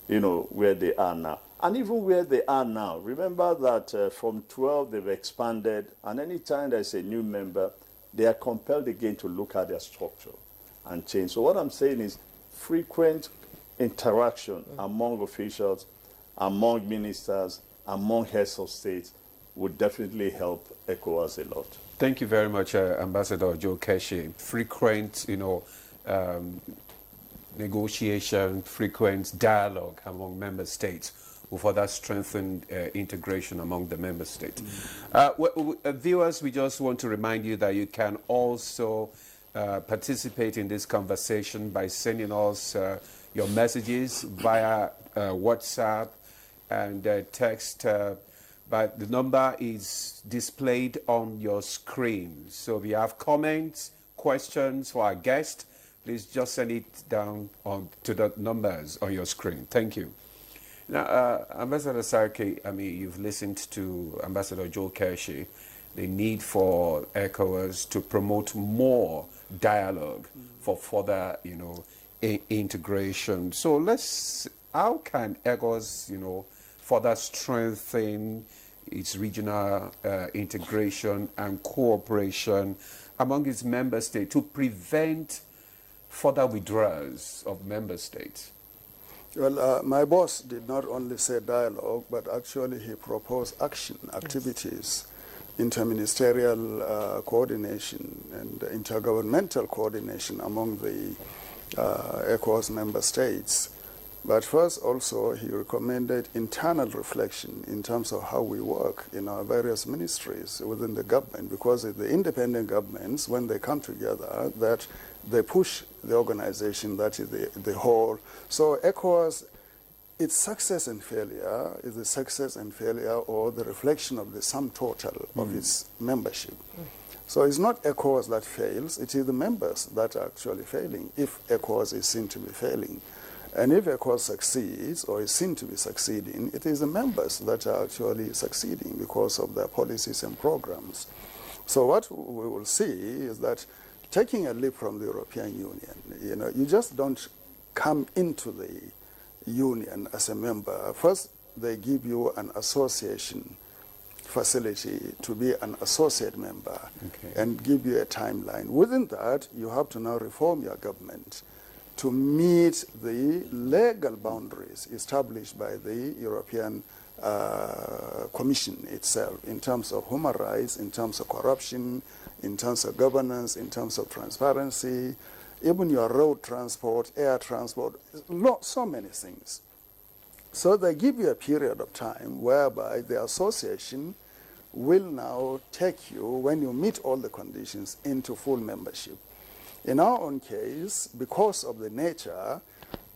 you know, where they are now. And even where they are now, remember that from 12 they've expanded, and any time there's a new member, they are compelled again to look at their structure and change. So what I'm saying is frequent interaction among officials, among ministers, among heads of states would definitely help ECOWAS a lot. Thank you very much, Ambassador Joe Keshi. Frequent, you know, negotiation, frequent dialogue among member states will further strengthen integration among the member states. Viewers, we just want to remind you that you can also participate in this conversation by sending us your messages via WhatsApp and text. But the number is displayed on your screen. So if you have comments, questions for our guest, please just send it down to the numbers on your screen. Thank you. Now, Ambassador Sarki, I mean, you've listened to Ambassador Joe Keshi, the need for ECOWAS to promote more dialogue for further, you know, integration. So how can ECOWAS, you know, further strengthen its regional integration and cooperation among its member states to prevent further withdrawals of member states? Well, my boss did not only say dialogue, but actually he proposed activities, interministerial coordination and intergovernmental coordination among the ECOWAS member states But first also he recommended internal reflection in terms of how we work in our various ministries within the government, because the independent governments, when they come together, that they push the organization, that is the whole. So ECOWAS, its success and failure is the success and failure or the reflection of the sum total of its membership. So it's not ECOWAS that fails, it is the members that are actually failing, if ECOWAS is seen to be failing. And if ECOWAS succeeds or is seen to be succeeding, it is the members that are actually succeeding because of their policies and programs. So what we will see is that taking a leap from the European Union, you just don't come into the union as a member. First, they give you an association facility to be an associate member and give you a timeline. Within that, you have to now reform your government to meet the legal boundaries established by the European Commission itself in terms of human rights, in terms of corruption, in terms of governance, in terms of transparency, even your road transport, air transport, so many things. So they give you a period of time whereby the association will now take you, when you meet all the conditions, into full membership. In our own case, because of the nature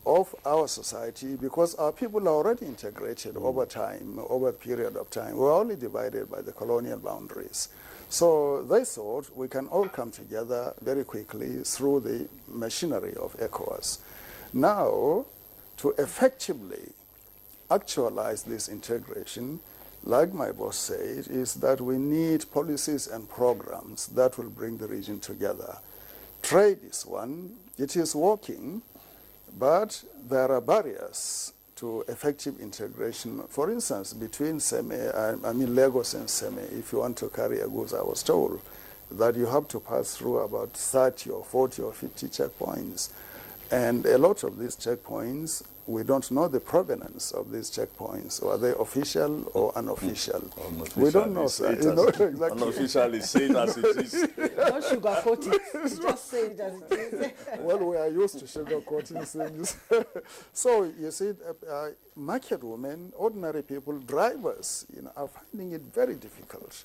of our society, because our people are already integrated over time, over a period of time, we're only divided by the colonial boundaries. So they thought we can all come together very quickly through the machinery of ECOWAS. Now, to effectively actualize this integration, like my boss said, is that we need policies and programs that will bring the region together. Trade is one. It is working, but there are barriers to effective integration. For instance, between Lagos and Seme, if you want to carry a goods, I was told that you have to pass through about 30 or 40 or 50 checkpoints. And a lot of these checkpoints, we don't know the provenance of these checkpoints. Are they official or unofficial? We don't know. Exactly. Unofficial is saying as it is. Don't sugarcoat it. Just say it as it is. Well, we are used to sugarcoating things. So you see, market women, ordinary people, drivers, are finding it very difficult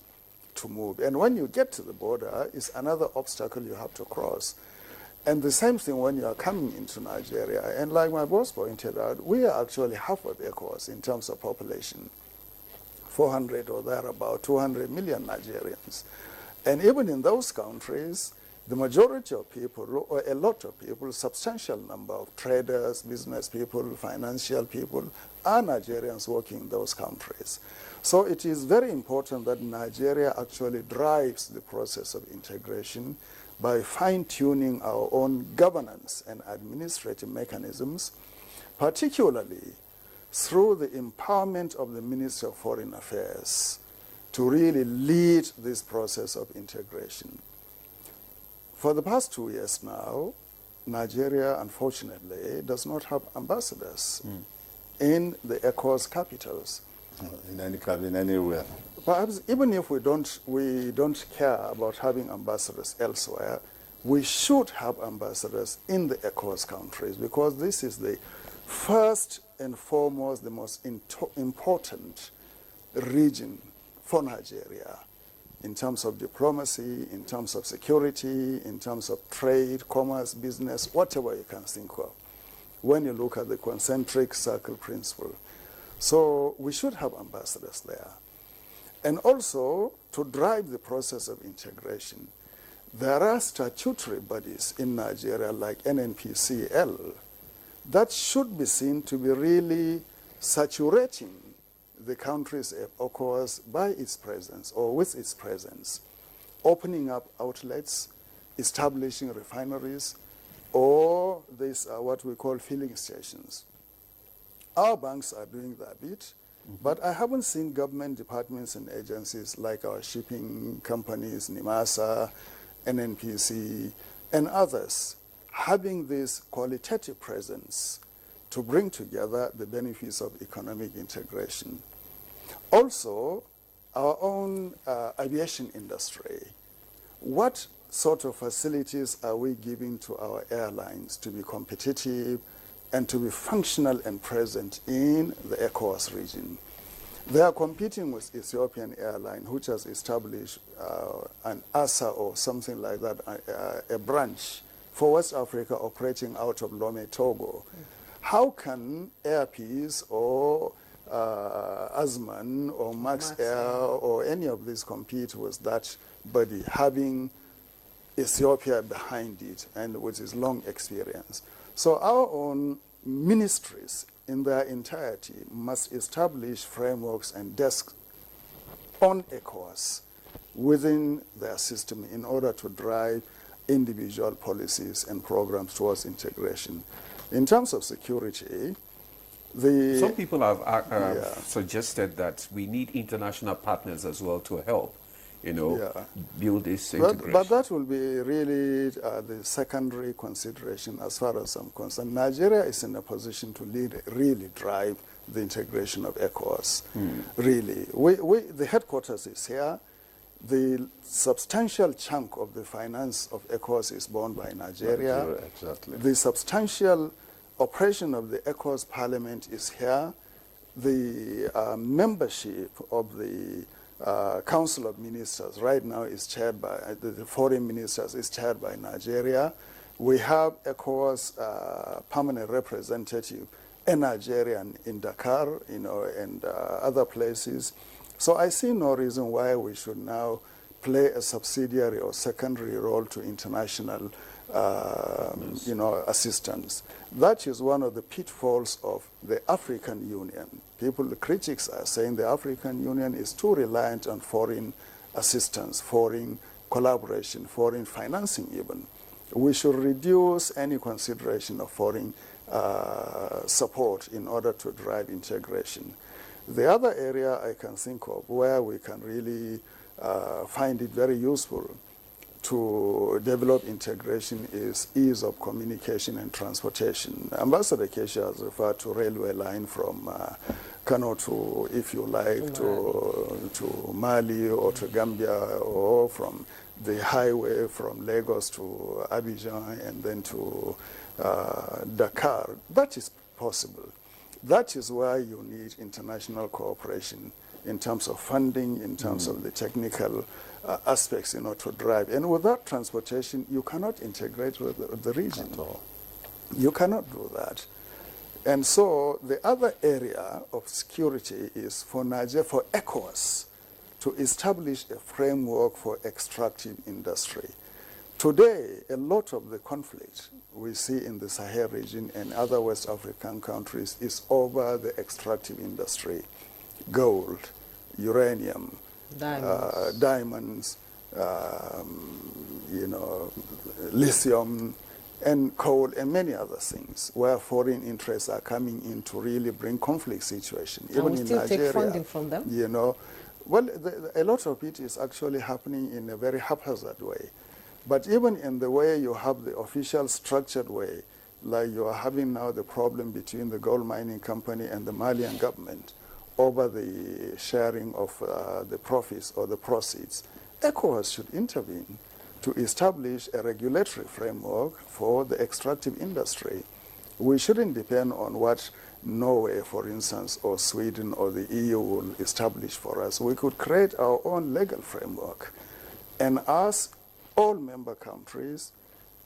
to move. And when you get to the border, it's another obstacle you have to cross. And the same thing when you are coming into Nigeria. And like my boss pointed out, we are actually half of ECOWAS in terms of population, 400 or thereabout, 200 million Nigerians. And even in those countries, the majority of people, or a lot of people, substantial number of traders, business people, financial people, are Nigerians working in those countries. So it is very important that Nigeria actually drives the process of integration by fine-tuning our own governance and administrative mechanisms, particularly through the empowerment of the Ministry of Foreign Affairs to really lead this process of integration. For the past 2 years now, Nigeria, unfortunately, does not have ambassadors in the ECOWAS capitals. In anywhere. Perhaps even if we don't care about having ambassadors elsewhere, we should have ambassadors in the ECOWAS countries, because this is the first and foremost, the most important region for Nigeria in terms of diplomacy, in terms of security, in terms of trade, commerce, business, whatever you can think of, when you look at the concentric circle principle. So we should have ambassadors there. And also, to drive the process of integration, there are statutory bodies in Nigeria like NNPCL that should be seen to be really saturating the country's ECOWAS by its presence or with its presence, opening up outlets, establishing refineries, or these are what we call filling stations. Our banks are doing that bit, but I haven't seen government departments and agencies like our shipping companies, NIMASA, NNPC, and others having this qualitative presence to bring together the benefits of economic integration. Also, our own aviation industry. What sort of facilities are we giving to our airlines to be competitive, and to be functional and present in the ECOWAS region. They are competing with Ethiopian Airlines, which has established an ASA or something like that, a branch for West Africa operating out of Lome, Togo. How can Air Peace or Azman or Max Air or any of these compete with that body, having Ethiopia behind it and with its long experience? So our own ministries in their entirety must establish frameworks and desks on ECOWAS within their system in order to drive individual policies and programs towards integration. In terms of security, some people have suggested that we need international partners as well to help, build this integration. But that will be really the secondary consideration as far as I'm concerned. Nigeria is in a position to really drive the integration of ECOWAS. Really. The headquarters is here. The substantial chunk of the finance of ECOWAS is borne by Nigeria. Exactly. The substantial operation of the ECOWAS Parliament is here. The membership of the Council of Ministers right now is chaired by, the Foreign Ministers is chaired by Nigeria. We have ECOWAS permanent representative in Nigeria and in Dakar, and other places. So I see no reason why we should now play a subsidiary or secondary role to international assistance. That is one of the pitfalls of the African Union. The critics are saying the African Union is too reliant on foreign assistance, foreign collaboration, foreign financing even. We should reduce any consideration of foreign support in order to drive integration. The other area I can think of where we can really find it very useful to develop integration is ease of communication and transportation. Ambassador Kesha has referred to railway line from Kano to, if you like, to Mali or to Gambia, or from the highway from Lagos to Abuja and then to Dakar. That is possible. That is why you need international cooperation in terms of funding, in terms of the technical aspects, to drive. And without transportation, you cannot integrate with the region. At all. You cannot do that. And so the other area of security is for Nigeria, for ECOWAS, to establish a framework for extractive industry. Today, a lot of the conflict we see in the Sahel region and other West African countries is over the extractive industry. Gold, uranium, diamonds, lithium, and coal, and many other things, where foreign interests are coming in to really bring conflict situation. Even in Nigeria, take funding from them? Well, a lot of it is actually happening in a very haphazard way. But even in the way you have the official structured way, like you are having now the problem between the gold mining company and the Malian government over the sharing of the profits or the proceeds, ECOWAS should intervene to establish a regulatory framework for the extractive industry. We shouldn't depend on what Norway, for instance, or Sweden or the EU will establish for us. We could create our own legal framework and ask all member countries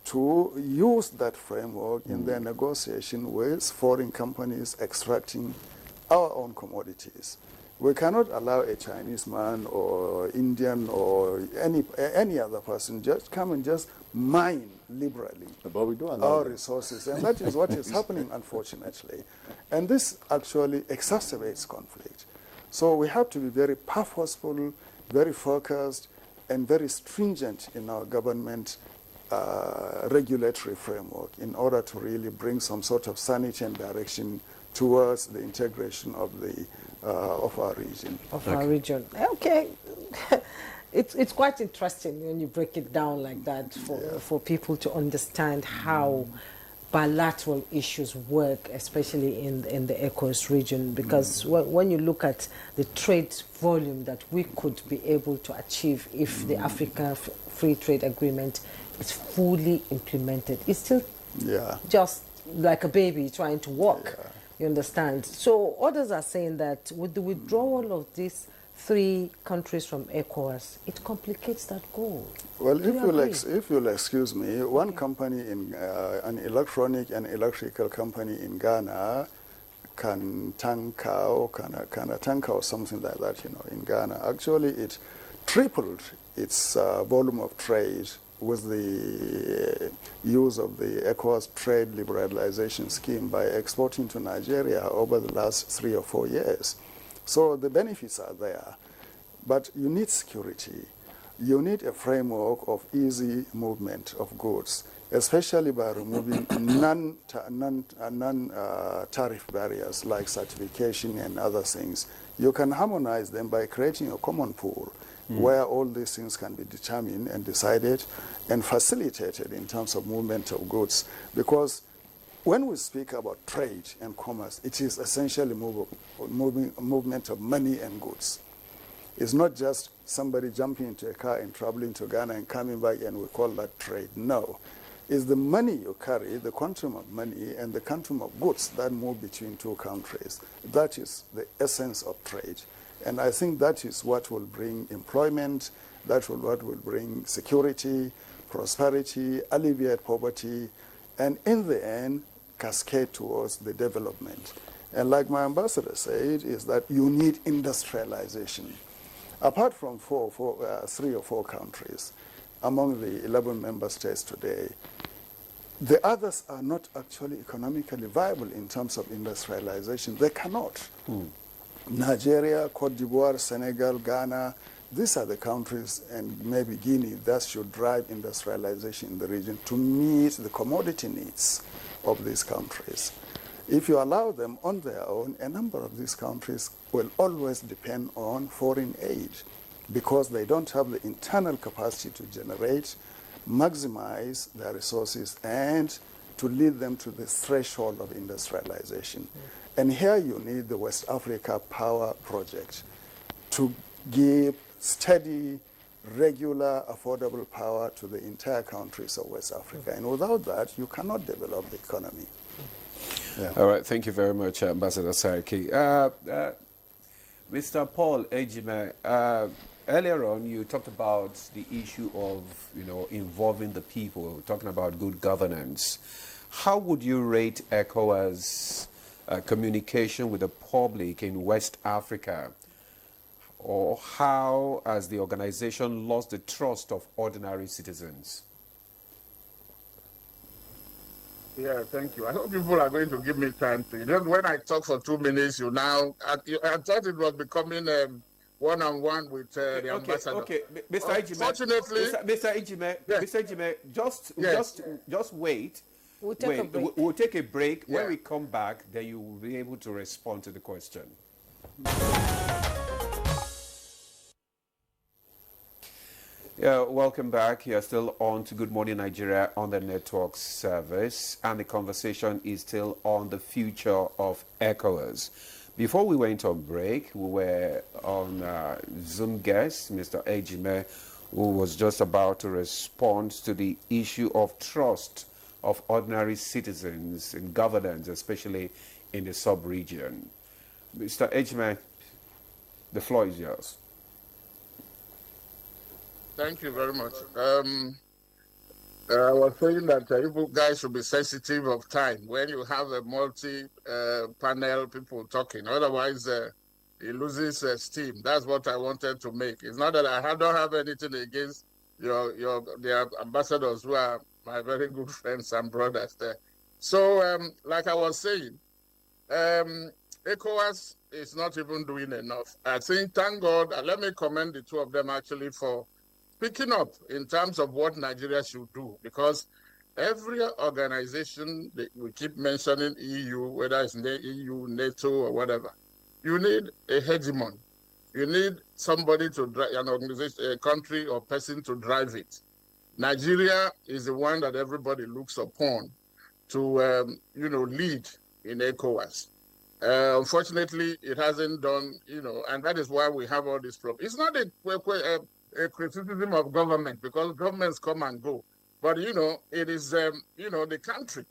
to use that framework in their negotiation with foreign companies extracting our own commodities. We cannot allow a Chinese man or Indian or any other person just come and just mine liberally our resources. And that is what is happening, unfortunately. And this actually exacerbates conflict. So we have to be very purposeful, very focused, and very stringent in our government regulatory framework in order to really bring some sort of sanity and direction towards the integration of the of our region. Our region. Okay. It's quite interesting when you break it down like that for people to understand how bilateral issues work, especially in the ECOWAS region, because when you look at the trade volume that we could be able to achieve if the Africa Free Trade Agreement is fully implemented, it's still just like a baby trying to walk. Yeah. You understand? So others are saying that with the withdrawal of these 3 countries from ECOWAS, it complicates that goal. Well, if you'll excuse me, one company in an electronic and electrical company in Ghana can tank or something like that, in Ghana. Actually, it tripled its volume of trade with the use of the ECOWAS trade liberalization scheme by exporting to Nigeria over the last 3 or 4 years. So the benefits are there, but you need security. You need a framework of easy movement of goods, especially by removing non-tariff barriers like certification and other things. You can harmonize them by creating a common pool where all these things can be determined and decided and facilitated in terms of movement of goods. Because when we speak about trade and commerce, it is essentially movement of money and goods. It's not just somebody jumping into a car and traveling to Ghana and coming back and we call that trade. No. It's the money you carry, the quantum of money and the quantum of goods that move between 2 countries. That is the essence of trade. And I think that is what will bring employment, what will bring security, prosperity, alleviate poverty, and in the end, cascade towards the development. And like my ambassador said, is that you need industrialization. Apart from 3 or 4 countries, among the 11 member states today, the others are not actually economically viable in terms of industrialization. They cannot. Nigeria, Cote d'Ivoire, Senegal, Ghana, these are the countries, and maybe Guinea, that should drive industrialization in the region to meet the commodity needs of these countries. If you allow them on their own, a number of these countries will always depend on foreign aid because they don't have the internal capacity to generate, maximize their resources, and to lead them to the threshold of industrialization. And here you need the West Africa Power Project to give steady, regular, affordable power to the entire countries of West Africa. And without that, you cannot develop the economy. Yeah. All right, thank you very much, Ambassador Sarki. Mr. Paul Ejime, earlier on you talked about the issue of, involving the people, talking about good governance. How would you rate ECOWAS communication with the public in West Africa? Or how has the organization lost the trust of ordinary citizens? Yeah, thank you. I hope people are going to give me time to. When I talk for 2 minutes, I thought it was becoming one-on-one with the ambassador. Okay, Mr. Ejime. Fortunately, Mr. Ejime, yeah. Mr. Ejime, just wait. We'll take a break. We'll take a break. Yeah. When we come back, then you will be able to respond to the question. Yeah, welcome back. You're still on to Good Morning Nigeria on the network service, and the conversation is still on the future of ECOWAS. Before we went on break, we were on Zoom guest, Mr. Ejime, who was just about to respond to the issue of trust of ordinary citizens in governance, especially in the sub-region. Mr. Ejime, the floor is yours. Thank you very much. I was saying that you guys should be sensitive of time when you have a multi-panel people talking. Otherwise, it loses steam. That's what I wanted to make. It's not that I don't have anything against the ambassadors who are my very good friends and brothers there. So, like I was saying, ECOWAS is not even doing enough. I think, thank God, let me commend the 2 of them actually for picking up in terms of what Nigeria should do, because every organization that we keep mentioning, EU, whether it's the EU, NATO, or whatever, you need a hegemon. You need somebody to drive an organization, a country or person to drive it. Nigeria is the one that everybody looks upon to, lead in ECOWAS. Unfortunately, it hasn't done, and that is why we have all this problem. It's not a criticism of government, because governments come and go. But, it is, the country.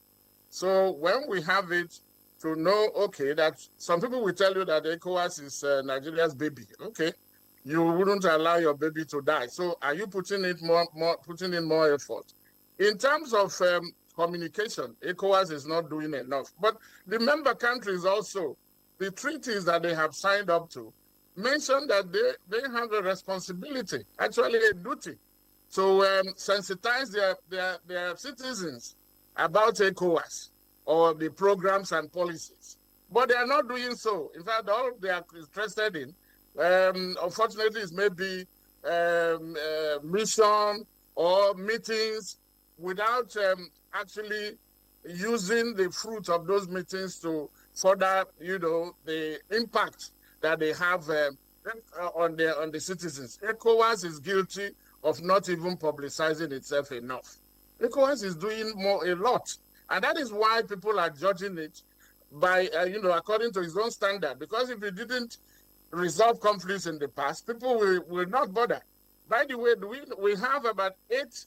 So when we have it, to know, okay, that some people will tell you that ECOWAS is Nigeria's baby. Okay, you wouldn't allow your baby to die. So are you putting in more effort? In terms of communication, ECOWAS is not doing enough. But the member countries also, the treaties that they have signed up to, mention that they have a responsibility, actually a duty, to sensitize their citizens about ECOWAS or the programs and policies. But they are not doing so. In fact, all they are interested in, unfortunately, is maybe mission or meetings without actually using the fruit of those meetings to further, the impact that they have on the citizens. ECOWAS is guilty of not even publicizing itself enough. ECOWAS is doing a lot. And that is why people are judging it by, according to its own standard. Because if it didn't resolve conflicts in the past, people will not bother. By the way, we have about 8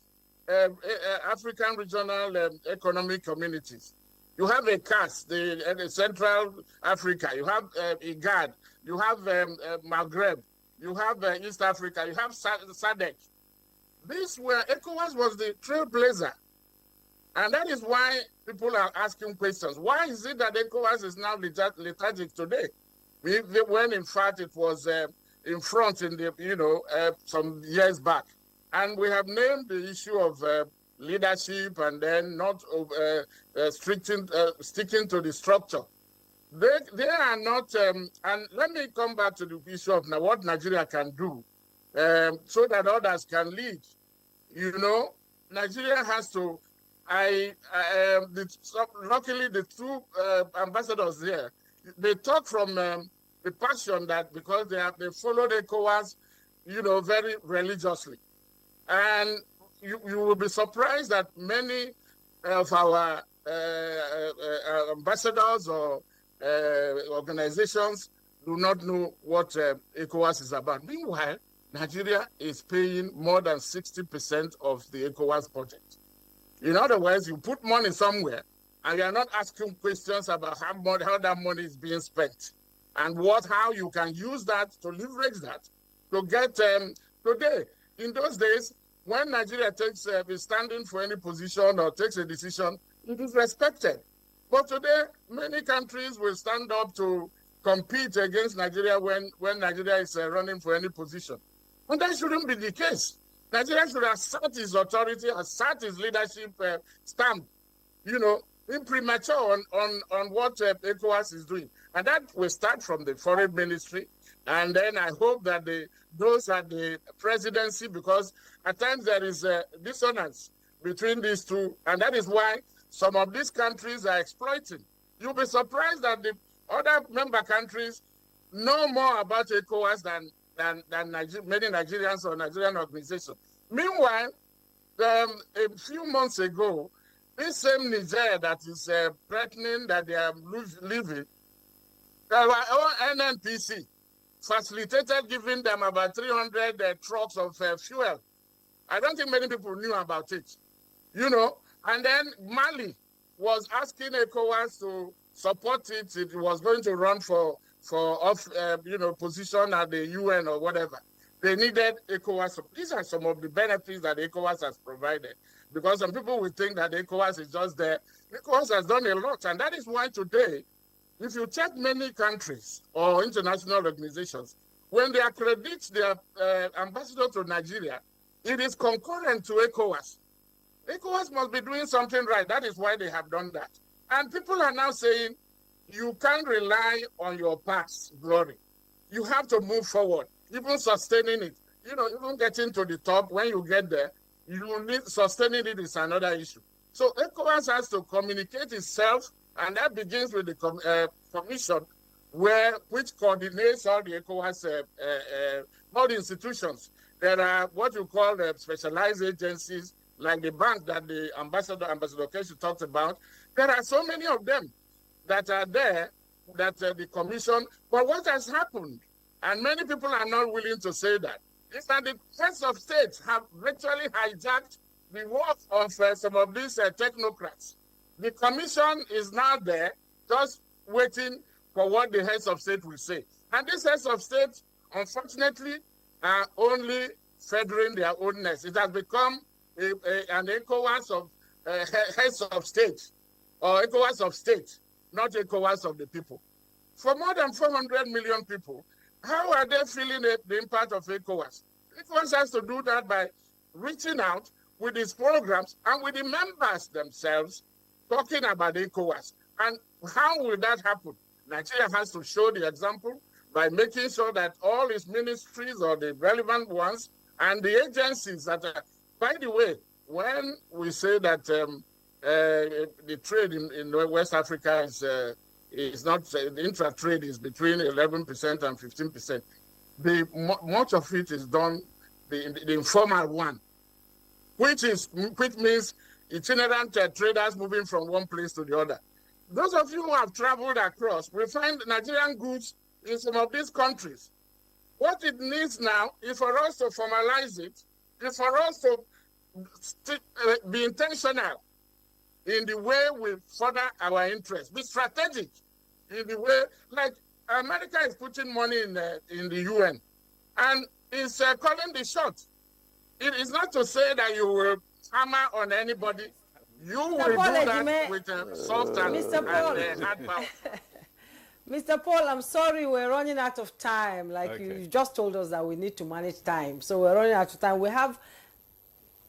African regional economic communities. You have ECOWAS, the Central Africa. You have IGAD. You have Maghreb. You have East Africa. You have SADC. ECOWAS was the trailblazer. And that is why people are asking questions. Why is it that ECOWAS is now lethargic today? When in fact it was in front in the, some years back. And we have named the issue of leadership and then not sticking to the structure. They are not, and let me come back to the issue of what Nigeria can do so that others can lead. Nigeria has to, luckily the 2 ambassadors there, they talk from the passion that because they followed ECOWAS, very religiously. And you will be surprised that many of our ambassadors or organizations do not know what ECOWAS is about. Meanwhile, Nigeria is paying more than 60% of the ECOWAS budget. In other words, you put money somewhere and you're not asking questions about how that money is being spent and how you can use that to leverage that to get today. In those days, when Nigeria is standing for any position or takes a decision, it is respected. But today, many countries will stand up to compete against Nigeria when Nigeria is running for any position. And that shouldn't be the case. Nigeria should assert its authority, assert its leadership stamp, imprimatur on what ECOWAS is doing. And that will start from the foreign ministry. And then I hope that those at the presidency, because at times there is a dissonance between these two. And that is why some of these countries are exploiting. You'll be surprised that the other member countries know more about ECOWAS than many Nigerians or Nigerian organizations. Meanwhile, a few months ago, this same Niger that is threatening that they are leaving, our NNPC facilitated giving them about 300 trucks of fuel. I don't think many people knew about it, And then Mali was asking ECOWAS to support it. It was going to run for position at the UN or whatever. They needed ECOWAS. These are some of the benefits that ECOWAS has provided. Because some people will think that ECOWAS is just there. ECOWAS has done a lot. And that is why today, if you check many countries or international organizations, when they accredit their ambassador to Nigeria, it is concurrent to ECOWAS. ECOWAS must be doing something right. That is why they have done that. And people are now saying, you can't rely on your past glory. You have to move forward, even sustaining it. Even getting to the top, when you get there, sustaining it is another issue. So ECOWAS has to communicate itself, and that begins with the commission, which coordinates all the ECOWAS, all the institutions. There are what you call specialized agencies, like the bank that the Ambassador Keshi talked about. There are so many of them that are there, that the commission, but what has happened, and many people are not willing to say that, is that the heads of states have virtually hijacked the work of some of these technocrats. The commission is now there, just waiting for what the heads of state will say. And these heads of state, unfortunately, are only federating their own nest. It has become an ECOWAS of heads of state, or ECOWAS of state, not ECOWAS of the people. For more than 400 million people, how are they feeling the impact of ECOWAS? ECOWAS has to do that by reaching out with its programs and with the members themselves talking about ECOWAS. And how will that happen? Nigeria has to show the example by making sure that all its ministries or the relevant ones and the agencies that are, by the way, when we say that the trade in West Africa is not, the intra-trade is between 11% and 15%, much of it is done, the informal one, which means itinerant traders moving from one place to the other. Those of you who have traveled across will find Nigerian goods in some of these countries. What it needs now is for us to formalize it, is for us to be intentional in the way we further our interests, be strategic in the way, like America is putting money in the UN and is calling the shot. It is not to say that you will hammer on anybody. You will do that with soft and hard power. Mr. Paul, I'm sorry, we're running out of time. Like you just told us that we need to manage time. So we're running out of time. We have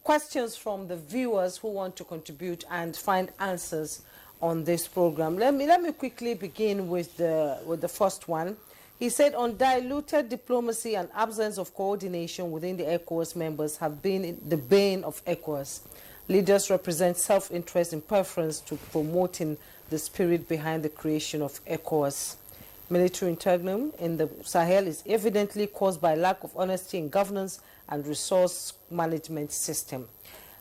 questions from the viewers who want to contribute and find answers on this program. Let me quickly begin with the first one. He said, undiluted diplomacy and absence of coordination within the ECOWAS members have been the bane of ECOWAS. Leaders represent self-interest in preference to promoting the spirit behind the creation of ECOWAS. Military interregnum in the Sahel is evidently caused by lack of honesty in governance and resource management system.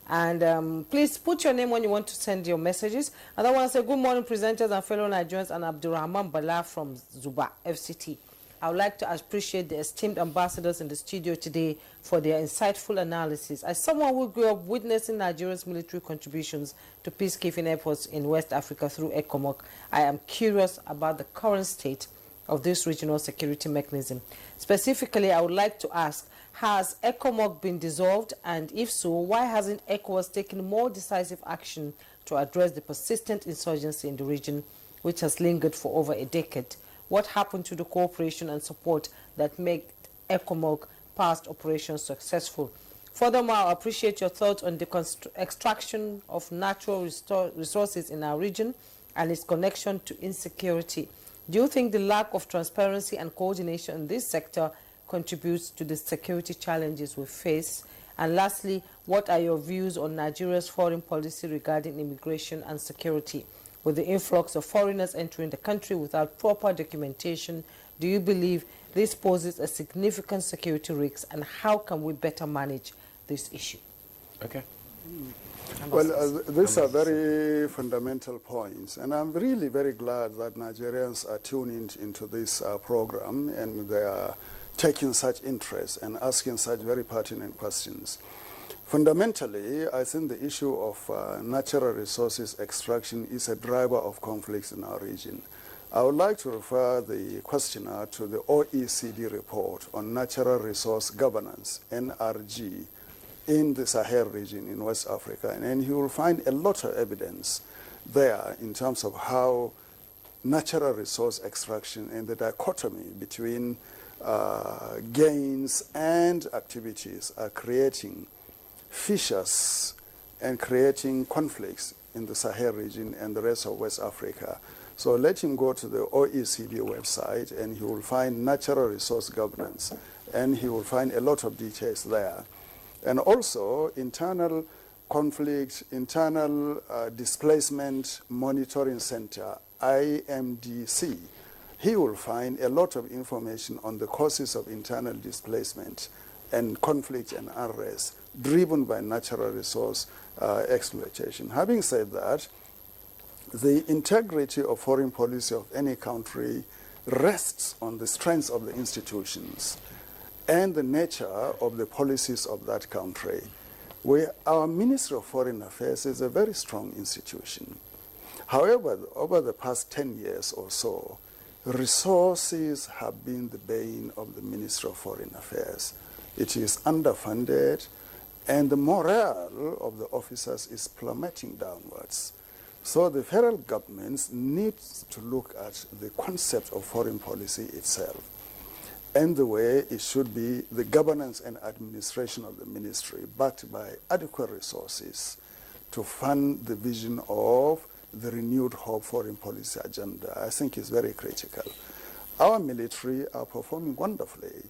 And please put your name when you want to send your messages. And I want to say good morning, presenters and fellow Nigerians, and Abdurrahman Bala from Zuba, FCT. I would like to appreciate the esteemed ambassadors in the studio today for their insightful analysis. As someone who grew up witnessing Nigeria's military contributions to peacekeeping efforts in West Africa through ECOMOG, I am curious about the current state of this regional security mechanism. Specifically, I would like to ask, has ECOMOG been dissolved? And if so, why hasn't ECOWAS taken more decisive action to address the persistent insurgency in the region, which has lingered for over a decade? What happened to the cooperation and support that made ECOMOG past operations successful? Furthermore, I appreciate your thoughts on the extraction of natural resources in our region and its connection to insecurity. Do you think the lack of transparency and coordination in this sector contributes to the security challenges we face? And lastly, what are your views on Nigeria's foreign policy regarding immigration and security? With the influx of foreigners entering the country without proper documentation, do you believe this poses a significant security risk, and how can we better manage this issue? Okay. Well, these are very fundamental points, and I'm really very glad that Nigerians are tuning into this program, and they are taking such interest and asking such very pertinent questions. Fundamentally, I think the issue of natural resources extraction is a driver of conflicts in our region. I would like to refer the questioner to the OECD report on natural resource governance, NRG, in the Sahel region in West Africa, and he will find a lot of evidence there in terms of how natural resource extraction and the dichotomy between gains and activities are creating fissures and creating conflicts in the Sahel region and the rest of West Africa. So let him go to the OECD website and he will find natural resource governance, and he will find a lot of details there. And also internal conflict, internal displacement monitoring center, IMDC. He will find a lot of information on the causes of internal displacement and conflict and unrest driven by natural resource exploitation. Having said that, the integrity of foreign policy of any country rests on the strength of the institutions and the nature of the policies of that country. Our Ministry of Foreign Affairs is a very strong institution. However, over the past 10 years or so, resources have been the bane of the Ministry of Foreign Affairs. It is underfunded, and the morale of the officers is plummeting downwards. So the federal government needs to look at the concept of foreign policy itself and the way it should be, the governance and administration of the ministry, backed by adequate resources to fund the vision of the renewed hope foreign policy agenda. I think is very critical. Our military are performing wonderfully,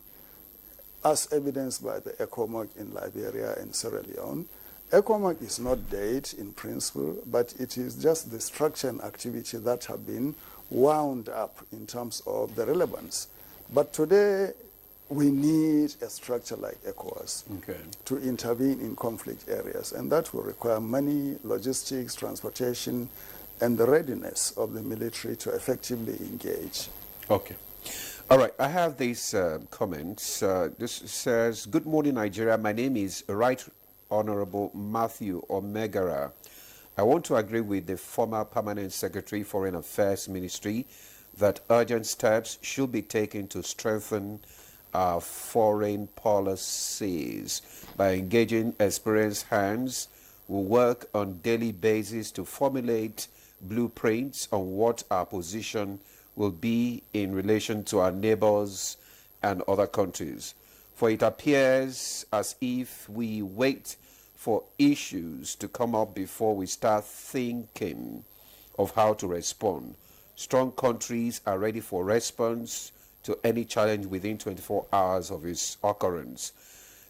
as evidenced by the ECOWAS in Liberia and Sierra Leone. ECOWAS is not dead in principle, but it is just the structure and activity that have been wound up in terms of the relevance. But today, we need a structure like ECOWAS to intervene in conflict areas, and that will require money, logistics, transportation, and the readiness of the military to effectively engage. Okay. All right, I have these comments. This says, "Good morning, Nigeria. My name is Right Honorable Matthew Omegara. I want to agree with the former Permanent Secretary, Foreign Affairs Ministry, that urgent steps should be taken to strengthen our foreign policies by engaging experienced hands who work on daily basis to formulate blueprints on what our position will be in relation to our neighbors and other countries. For it appears as if we wait for issues to come up before we start thinking of how to respond. Strong countries are ready for response to any challenge within 24 hours of its occurrence,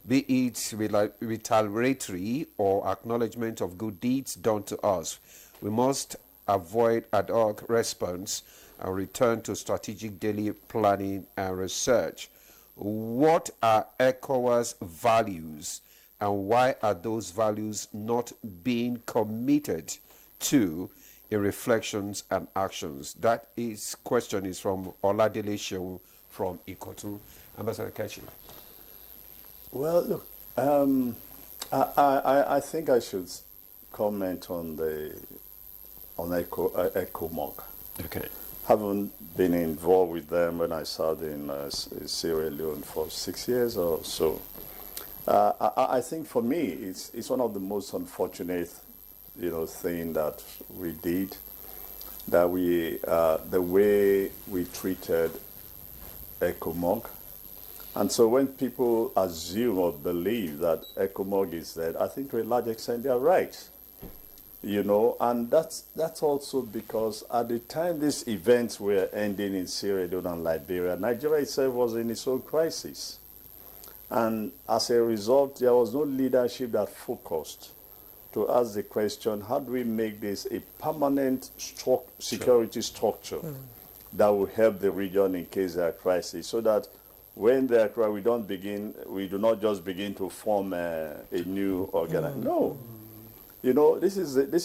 be it retaliatory or acknowledgement of good deeds done to us. We must avoid ad hoc response and return to strategic daily planning and research. What are ECOWAS values, and why are those values not being committed to in reflections and actions?" That question is from Oladele Shehu from Ikotu. Ambassador Kechi. Well, look, I think I should comment on ECOMOG. Okay. Haven't been involved with them when I served in Sierra Leone for 6 years or so. I think for me, it's one of the most unfortunate, thing that we did, that the way we treated ECOMOG. And so when people assume or believe that ECOMOG is dead, I think to a large extent they are right. And that's also because at the time these events were ending in Sierra Leone and Liberia, Nigeria itself was in its own crisis. And as a result, there was no leadership that focused to ask the question, how do we make this a permanent security structure that will help the region in case there are crises, so that when there are crises, we do not just begin to form a new organization. No. This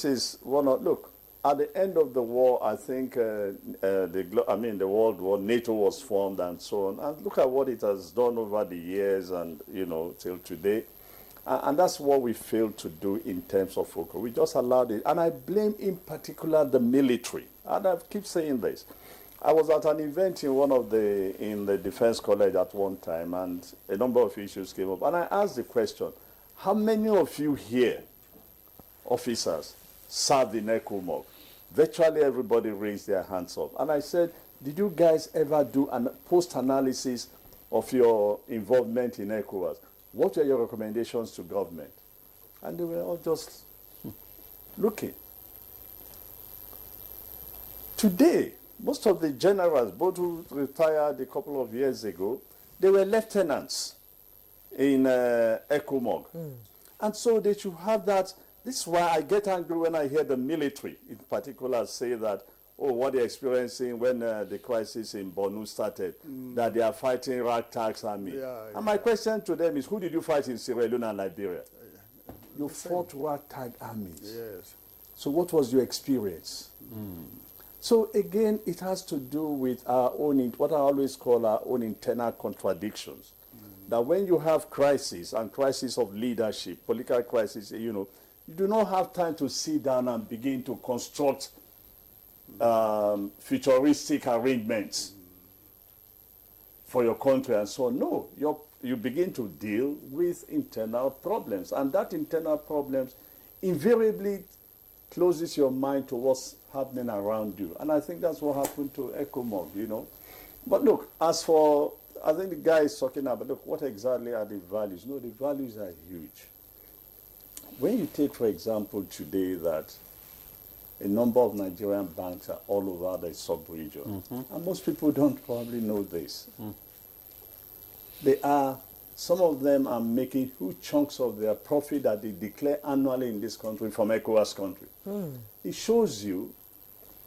is one of, look, at the end of the war, I think the World War, NATO was formed and so on. And look at what it has done over the years and, till today. And that's what we failed to do in terms of focus. We just allowed it. And I blame in particular the military. And I keep saying this. I was at an event in the Defense College at one time, and a number of issues came up. And I asked the question, how many of you here, officers, served in ECOMOG? Virtually everybody raised their hands up. And I said, did you guys ever do a post-analysis of your involvement in ECOWAS? What were your recommendations to government? And they were all just looking. Today, most of the generals, both who retired a couple of years ago, they were lieutenants in ECOMOG. And so they should have that. This is why I get angry when I hear the military, in particular, say that, what they're experiencing when the crisis in Borno started, that they are fighting ragtag army. And my question to them is, who did you fight in Sierra Leone and Liberia? You fought ragtag armies. Yes. So what was your experience? So again, it has to do with our own, what I always call our own internal contradictions. That when you have crisis and crisis of leadership, political crisis, you do not have time to sit down and begin to construct futuristic arrangements for your country and so on. No, you begin to deal with internal problems, and that internal problems invariably closes your mind to what's happening around you. And I think that's what happened to ECOMOG, you know. But look, as for, I think the guy is talking about, look, what exactly are the values? No, the values are huge. When you take, for example, today that a number of Nigerian banks are all over the sub-region, and most people don't probably know this. Some of them are making huge chunks of their profit that they declare annually in this country from ECOWAS country. It shows you,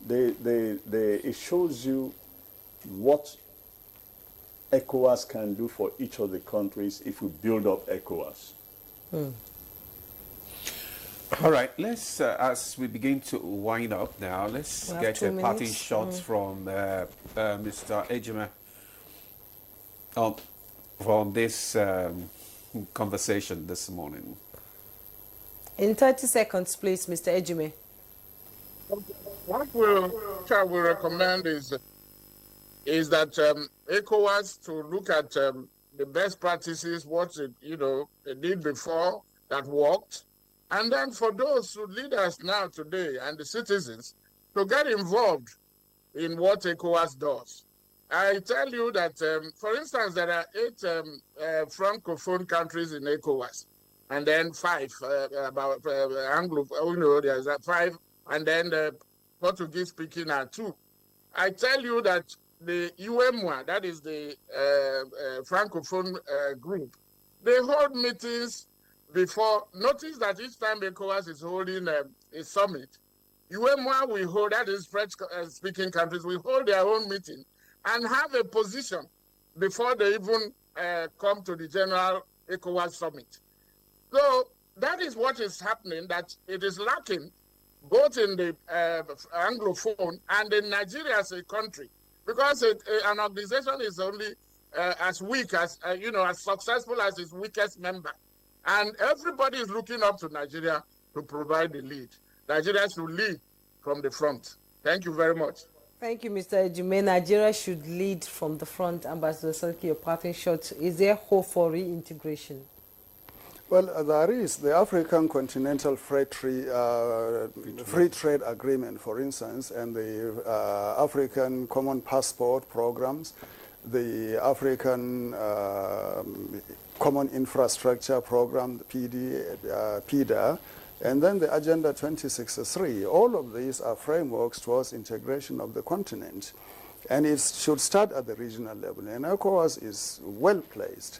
it shows you what ECOWAS can do for each of the countries if we build up ECOWAS. All right, let's, as we begin to wind up now, let's get a parting shot from Mr. Ejime from this conversation this morning. In 30 seconds, please, Mr. Ejime. What we recommend is that ECOWAS to look at the best practices, what it did before that worked, and then for those who lead us now today and the citizens to get involved in what ECOWAS does. I tell you that, for instance, there are 8 francophone countries in ECOWAS, and then 5 about Anglo. There's 5, and then the Portuguese-speaking are 2. I tell you that the UMWA, that is the francophone group, they hold meetings before. Notice that each time ECOWAS is holding a summit, UMWA we hold, that is French-speaking countries, we hold their own meeting and have a position before they even come to the general ECOWAS summit. So that is what is happening, that it is lacking both in the Anglophone and in Nigeria as a country, because an organization is only as weak as, as successful as its weakest member. And everybody is looking up to Nigeria to provide the lead. Nigeria should lead from the front. Thank you very much. Thank you, Mr. Ejime. Nigeria should lead from the front. Ambassador Sarki, your parting shot. Is there hope for reintegration? Well, there is. The African Continental Free Trade Agreement, for instance, and the African Common Passport programs, the African Common Infrastructure Program, the PIDA, and then the Agenda 2063. All of these are frameworks towards integration of the continent. And it should start at the regional level. And ECOWAS is well placed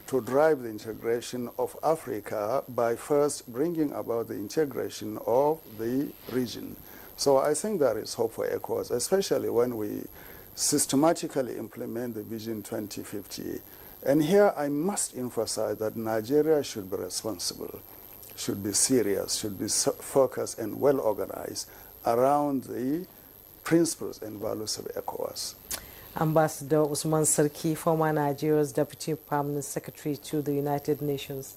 to drive the integration of Africa by first bringing about the integration of the region. So I think there is hope for ECOWAS, especially when we systematically implement the Vision 2050. And here I must emphasize that Nigeria should be responsible, should be serious, should be focused and well organized around the principles and values of ECOWAS. Ambassador Usman Sarki, former Nigeria's Deputy Permanent Secretary to the United Nations.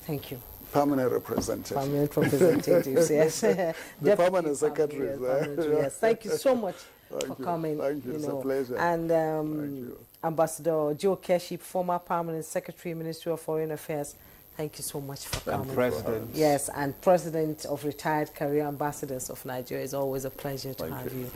Thank you. Permanent representative. Permanent representatives, yes. The permanent secretary. Yes. Thank you so much for coming. Thank you. It's a pleasure. And Ambassador Joe Keshi, former Permanent Secretary, Ministry of Foreign Affairs. Thank you so much for coming. And President. Yes, and President of Retired Career Ambassadors of Nigeria. It's always a pleasure to have you.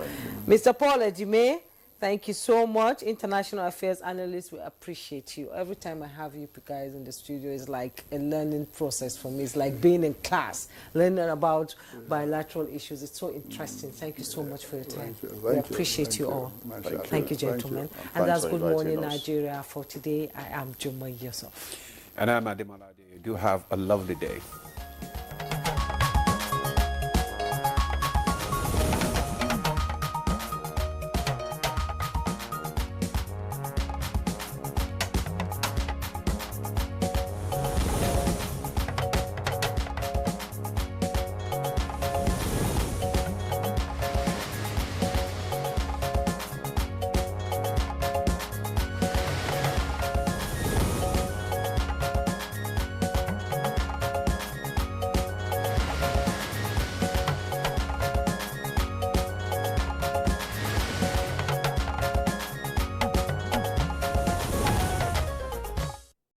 Mr. Paul Ejime, thank you so much. International Affairs Analyst, we appreciate you. Every time I have you guys in the studio, it's like a learning process for me. It's like being in class, learning about bilateral issues. It's so interesting. Thank you so much for your time. We appreciate you all. Thank you, gentlemen. And that's Good Morning Nigeria for today. I am Juma Yusuf. And I'm Ademalade. Do have a lovely day.